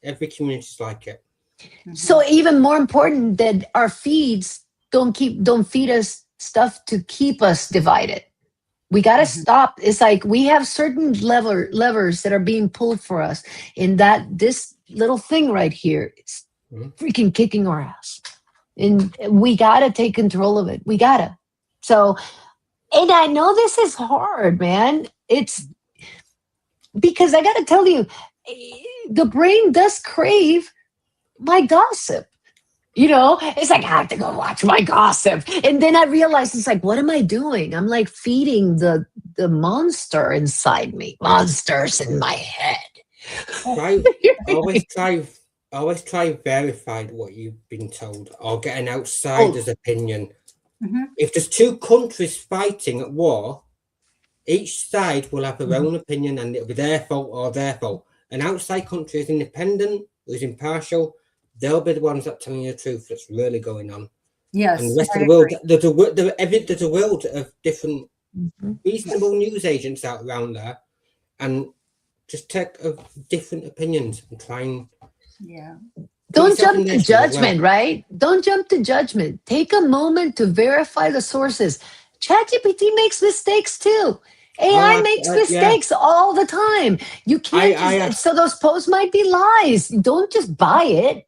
Every community is like it. So even more important that our feeds don't feed us stuff to keep us divided. We got to stop. It's like we have certain levers that are being pulled for us, and that this little thing right here is freaking kicking our ass, and we got to take control of it. We got to. So, and I know this is hard, man. It's because I got to tell you, the brain does crave my gossip. You know, it's like, I have to go watch my gossip. And then I realized it's like, what am I doing? I'm like feeding the monster inside me, monsters in my head. Always try verify what you've been told or get an outsider's opinion. If there's two countries fighting at war, each side will have their own opinion and it'll be their fault or their fault. An outside country is independent, is impartial. They'll be the ones that telling you the truth that's really going on. Yes. And the rest of the world, there's a world of different reasonable news agents out around there, and just take different opinions and try and don't jump to judgment, right? Don't jump to judgment. Take a moment to verify the sources. ChatGPT makes mistakes too. AI makes mistakes all the time. You can't so those posts might be lies. Don't just buy it.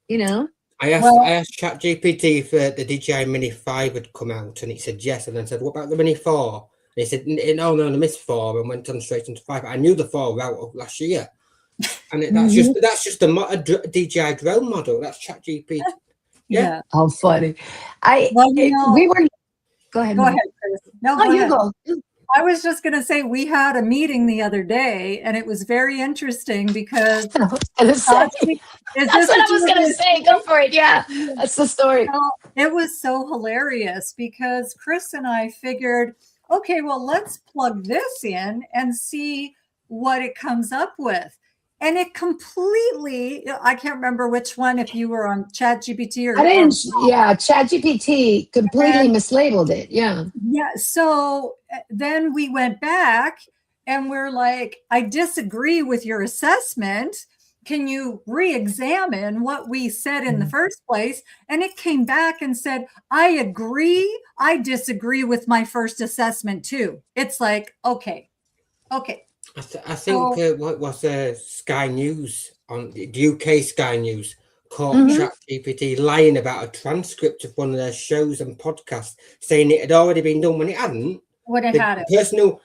You know, I asked ChatGPT if the DJI Mini 5 had come out, and it said yes, and then said, "What about the Mini 4?" And he said, "No, the Mini 4," and went on straight into 5. I knew the 4 were out last year, and that's just a DJI drone model. That's ChatGPT. Yeah. How funny! We were. Go ahead. Go ahead, Chris. No, you go. I was just going to say we had a meeting the other day, and it was very interesting because that's what I was going to say. Go for it. Yeah, that's the story. It was so hilarious because Chris and I figured, okay, well, let's plug this in and see what it comes up with. And it completely, I can't remember which one, if you were on ChatGPT or... ChatGPT completely mislabeled it. Yeah. Yeah. So then we went back and we're like, I disagree with your assessment. Can you re-examine what we said in the first place? And it came back and said, I agree. I disagree with my first assessment too. It's like, okay. I think what was Sky News on the UK Sky News caught ChatGPT lying about a transcript of one of their shows and podcasts, saying it had already been done when it hadn't. When it had it.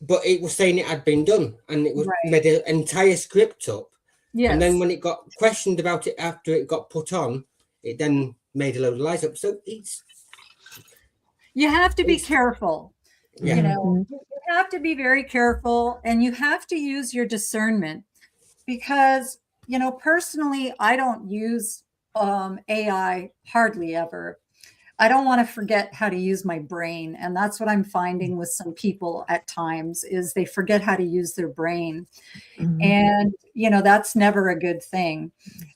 But it was saying it had been done, and it was made an entire script up. Yes. And then when it got questioned about it after it got put on, it then made a load of lies up. So you have to be careful. Yeah. You know, you have to be very careful, and you have to use your discernment because, you know, personally, I don't use AI hardly ever. I don't want to forget how to use my brain. And that's what I'm finding with some people at times is they forget how to use their brain. And, you know, that's never a good thing.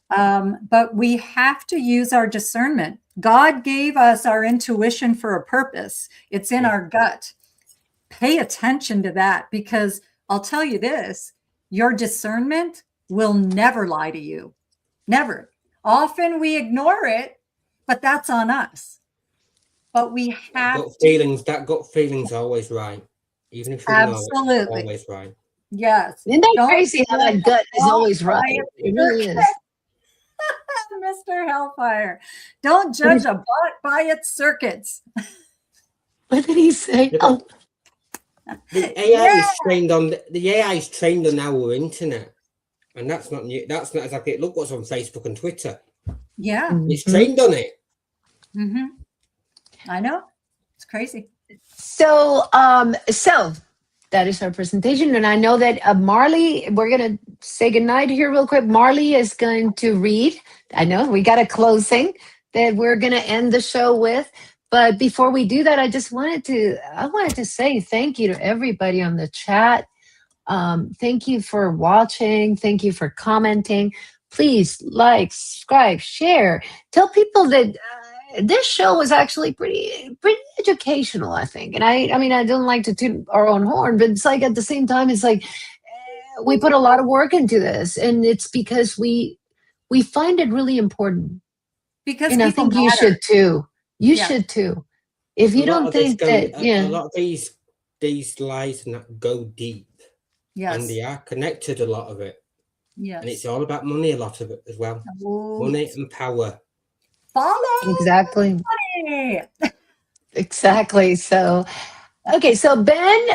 But we have to use our discernment. God gave us our intuition for a purpose. It's in our gut. Pay attention to that because I'll tell you this, your discernment will never lie to you. Never. Often we ignore it, but that's on us. But we have that gut feeling's always right. Even if you know it's always right. Yes. Isn't that Don't crazy how that judge gut is a always book by right? its It really is. Mr. Hellfire. Don't judge a bot by its circuits. What did he say? Yeah, Oh, the AI is trained on the AI is trained on our internet, and that's not new. That's not exactly it. Look what's on Facebook and Twitter. Yeah. It's mhm. trained on it. Mm-hmm. I know. It's crazy. So that is our presentation, and I know that Marley. We're gonna say goodnight here real quick. Marley is going to read. I know we got a closing that we're gonna end the show with. But before we do that, I wanted to say thank you to everybody on the chat. Thank you for watching. Thank you for commenting. Please like, subscribe, share. Tell people that this show was actually pretty educational, I think. And I mean, I don't like to toot our own horn, but it's like at the same time, it's like we put a lot of work into this, and it's because we find it really important. Because And I people think you matter. should too. You Yeah. should too. If you don't think that, a yeah, lot of these lies and that go deep, and Yes. they are connected. A lot of it, Yes. and it's all about money. A lot of it as well. Oh, Money yes. and power. Follow exactly. me. Exactly. So, okay. So Ben,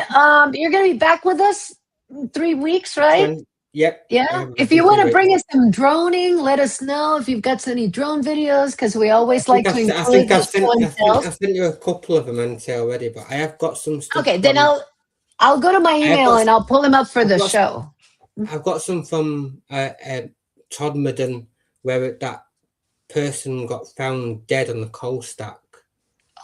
you're going to be back with us in 3 weeks, right? Yep. Yeah. If you want to bring us some droning, let us know if you've got any drone videos, because we always like to include the show and tells. I've sent you a couple of them already, but I have got some stuff. Okay, then I'll go to my email and I'll pull them up for the show. I've got some from Todd Madden, where that person got found dead on the coal stack.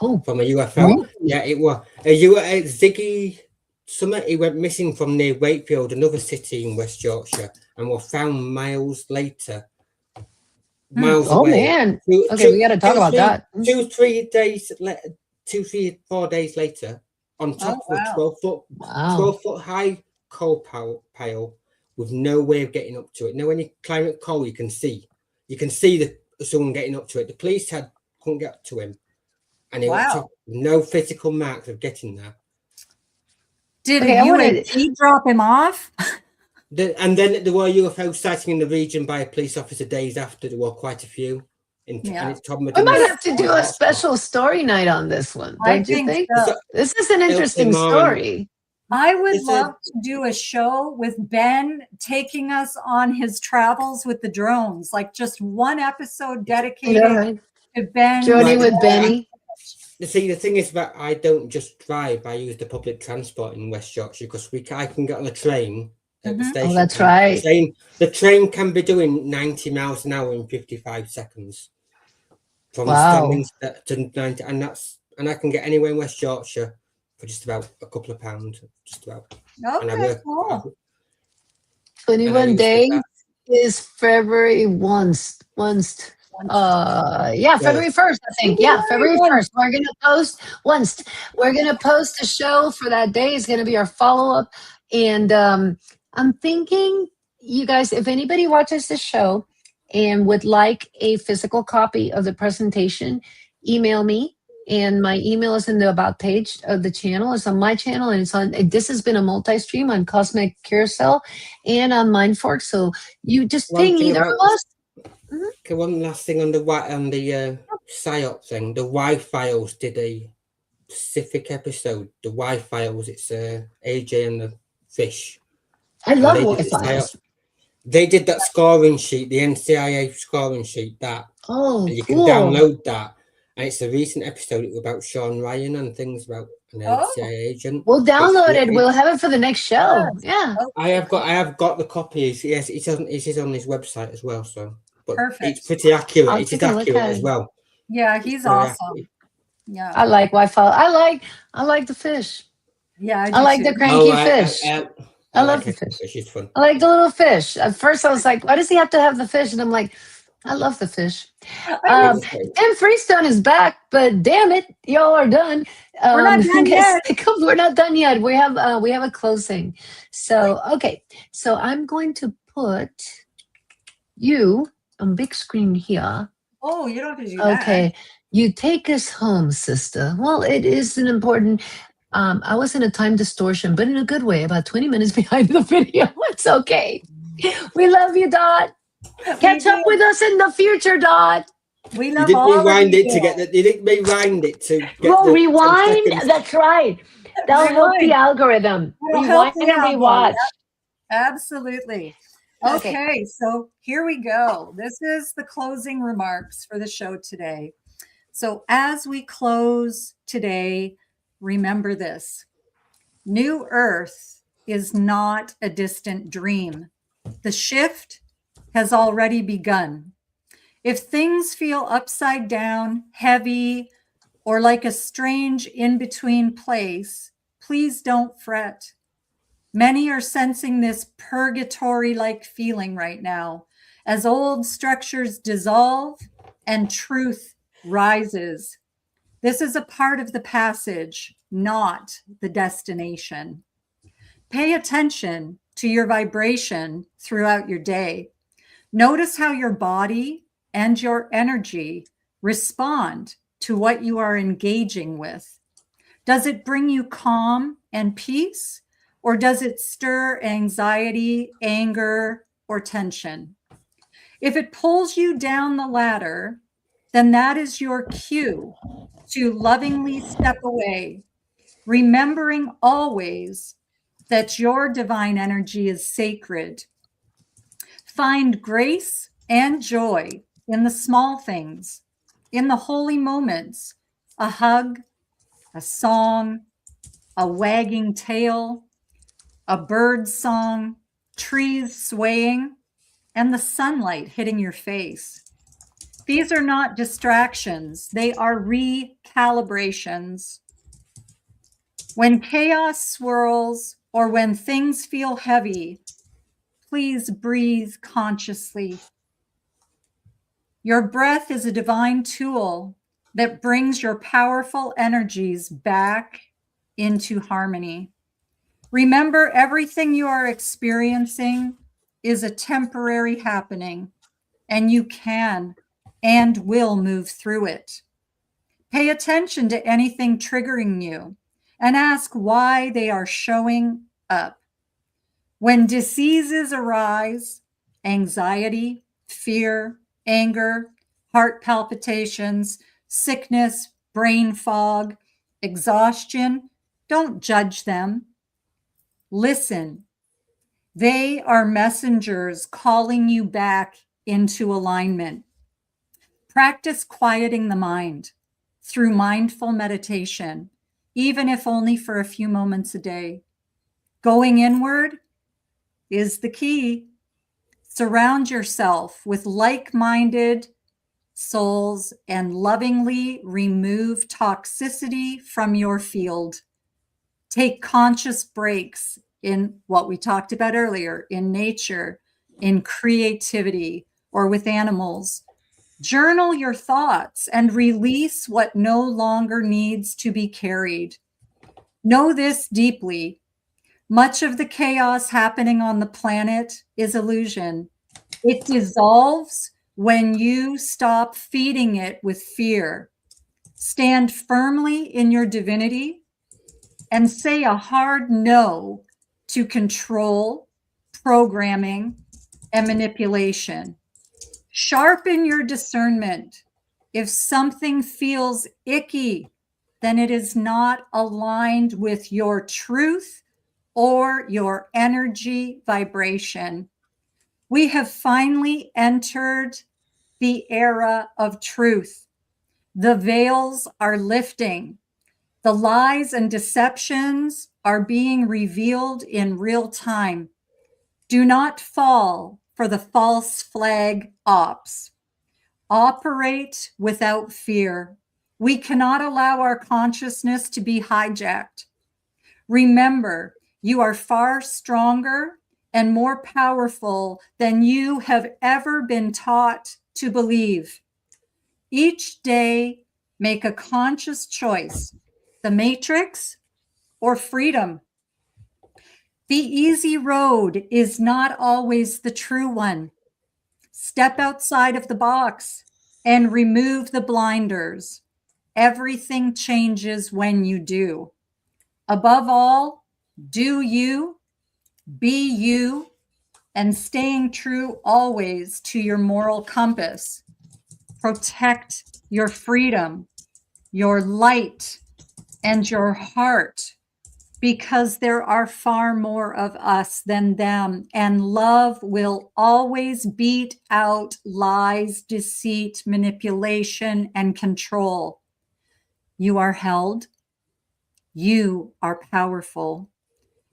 Oh, from a UFO. what? Yeah, it was a Ziggy Summit. He went missing from near Wakefield, another city in West Yorkshire, and was found miles later. Miles Oh away. man. Okay, we got to talk about that. 4 days later, on top of a 12-foot high coal pile with no way of getting up to it. Now, when you climb up coal, you can see someone getting up to it. The police couldn't get up to him, and he went top, no physical marks of getting there. Did a UAP drop him off? And then there were UFO sighting in the region by a police officer days after. There were quite a few. And it's Todd we might have to do a special story night on this one, don't you think? So. This is an interesting story. I would love to do a show with Ben taking us on his travels with the drones, like just one episode dedicated to Ben. Journey with Benny. See, the thing is that I don't just drive. I use the public transport in West Yorkshire because I can get on a train at the station. Oh, that's right. The train can be doing 90 miles an hour in 55 seconds. From standing to 90, and I can get anywhere in West Yorkshire for just about a couple of pounds, just about. Okay, cool. 21 days is February once. February 1st, I think. Yeah, February 1st. We're gonna post a show for that day. It's gonna be our follow-up. And I'm thinking, you guys, if anybody watches this show and would like a physical copy of the presentation, email me. And my email is in the about page of the channel. It's on my channel, and this has been a multi-stream on Cosmic Carousel and on Mindfork. So you just ping either of us. Okay, one last thing on the PSYOP thing. The Y-Files did a specific episode. The Y-Files, it's AJ and the Fish. I love Y-Files. They did that scoring sheet, the NCIA scoring sheet, and you can download that. And it's a recent episode. It was about Sean Ryan and things about an NCIA agent. We'll download it. We'll have it for the next show. Yeah. I have got the copies. Yes, it is on his website as well. So, but perfect. It's pretty accurate. It is accurate as well. Yeah, he's awesome. Yeah, I like Wi-Fi. I like the fish. Yeah, I like the cranky fish. I love the fish. It's fun. I like the little fish. At first, I was like, "Why does he have to have the fish?" And I'm like, "I love the fish." Tim Freestone is back, but damn it, y'all are done. We're not done yet. We're not done yet. We have a closing. So okay, so I'm going to put you on big screen here. Oh, you don't have to do that. Okay, you take us home, sister. Well, it is an important. I was in a time distortion, but in a good way, about 20 minutes behind the video. It's okay. We love you, Dot. Catch up with us in the future, Dot. We You love didn't all of rewind it to you. get that. You didn't rewind it to get Well, the 10 rewind. seconds. That's right. That'll help the Rewind. algorithm. It'll help Rewind the and algo. rewatch. Absolutely. Okay. Okay, so here we go. This is the closing remarks for the show today. So as we close today, remember this. New Earth is not a distant dream. The shift has already begun. If things feel upside down, heavy, or like a strange in-between place, please don't fret. Many are sensing this purgatory-like feeling right now as old structures dissolve and truth rises. This is a part of the passage, not the destination. Pay attention to your vibration throughout your day. Notice how your body and your energy respond to what you are engaging with. Does it bring you calm and peace, or does it stir anxiety, anger, or tension? If it pulls you down the ladder, then that is your cue to lovingly step away, remembering always that your divine energy is sacred. Find grace and joy in the small things, in the holy moments, a hug, a song, a wagging tail, a bird's song, trees swaying, and the sunlight hitting your face. These are not distractions, they are recalibrations. When chaos swirls or when things feel heavy, please breathe consciously. Your breath is a divine tool that brings your powerful energies back into harmony. Remember, everything you are experiencing is a temporary happening, and you can and will move through it. Pay attention to anything triggering you and ask why they are showing up. When diseases arise, anxiety, fear, anger, heart palpitations, sickness, brain fog, exhaustion, don't judge them. Listen. They are messengers calling you back into alignment. Practice quieting the mind through mindful meditation, even if only for a few moments a day. Going inward is the key. Surround yourself with like-minded souls and lovingly remove toxicity from your field. Take conscious breaks in what we talked about earlier, in nature, in creativity, or with animals. Journal your thoughts and release what no longer needs to be carried. Know this deeply. Much of the chaos happening on the planet is illusion. It dissolves when you stop feeding it with fear. Stand firmly in your divinity and say a hard no to control, programming, and manipulation. Sharpen your discernment. If something feels icky, then it is not aligned with your truth or your energy vibration. We have finally entered the era of truth. The veils are lifting. The lies and deceptions are being revealed in real time. Do not fall for the false flag ops. Operate without fear. We cannot allow our consciousness to be hijacked. Remember, you are far stronger and more powerful than you have ever been taught to believe. Each day, make a conscious choice, the matrix or freedom. The easy road is not always the true one. Step outside of the box and remove the blinders. Everything changes when you do. Above all, do you, be you, and staying true always to your moral compass. Protect your freedom, your light, and your heart, because there are far more of us than them, and love will always beat out lies, deceit, manipulation, and control. You are held, you are powerful,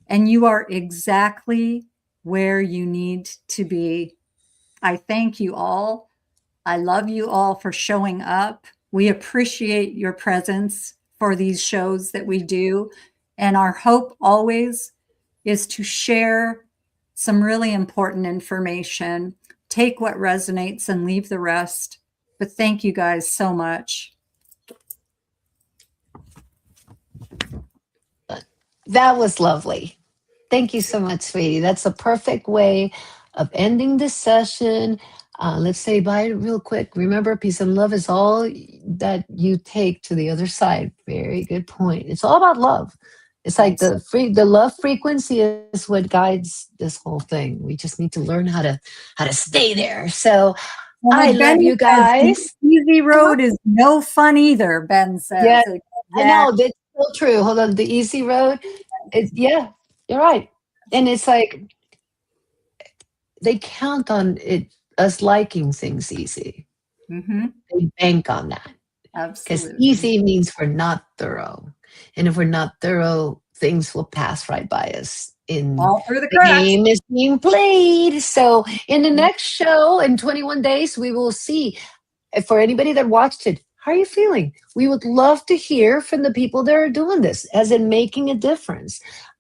and you are exactly where you need to be. I thank you all. I love you all for showing up. We appreciate your presence for these shows that we do. And our hope always is to share some really important information, take what resonates and leave the rest. But thank you guys so much. That was lovely. Thank you so much, sweetie. That's a perfect way of ending this session. Let's say bye real quick. Remember, peace and love is all that you take to the other side. Very good point. It's all about love. It's like the love frequency is what guides this whole thing. We just need to learn how to stay there. So I love you guys. Easy road is no fun either, Ben says. Yeah, Exactly. I know that's so true. Hold on, the easy road. Yeah, you're right. And it's like they count on us liking things easy. Mm-hmm. They bank on that because Absolutely. easy means we're not thorough, and if we're not thorough, things will pass right by us. All through the The cracks. game is being played. So in the next show in 21 days, we will see. For anybody that watched it, how are you feeling? We would love to hear from the people that are doing this, as in making a difference.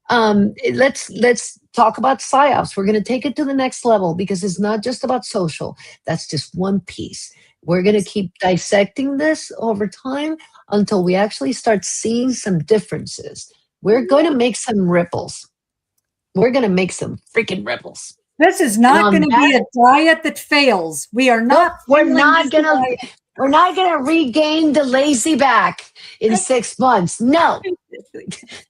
Let's talk about psyops. We're going to take it to the next level because it's not just about social. That's just one piece. We're going to keep dissecting this over time until we actually start seeing some differences. We're going to make some ripples. We're going to make some freaking ripples. This is not going to be a diet that fails. We are not. Nope, we're not gonna regain the lazy back in 6 months. No,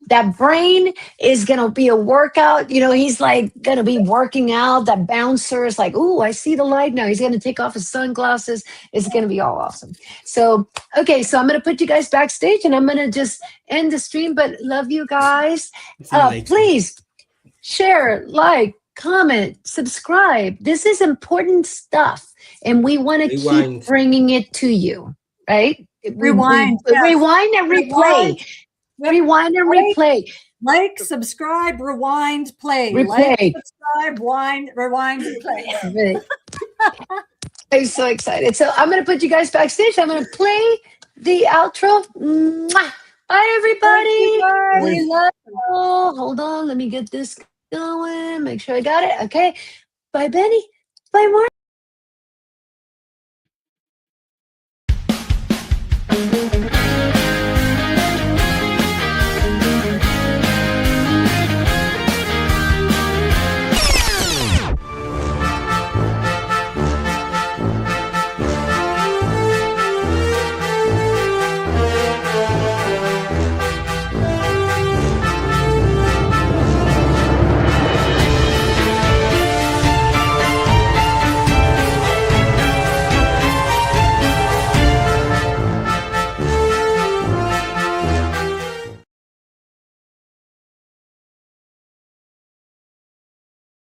that brain is gonna be a workout. You know, he's like gonna be working out. That bouncer is like, ooh, I see the light now. He's gonna take off his sunglasses. It's gonna be all awesome. So, okay, so I'm gonna put you guys backstage, and I'm gonna just end the stream. But love you guys. Please share, like, comment, subscribe. This is important stuff, and we want to keep bringing it to you, right? Rewind, yes. Rewind and replay. Rewind and replay. Like, subscribe, rewind, play. Replay. Like, subscribe, rewind, play. I'm so excited. So I'm going to put you guys backstage. I'm going to play the outro. Mwah. Bye, everybody. We love you. Hold on. Let me get this going. Make sure I got it. Okay. Bye, Benny. Bye, Mark.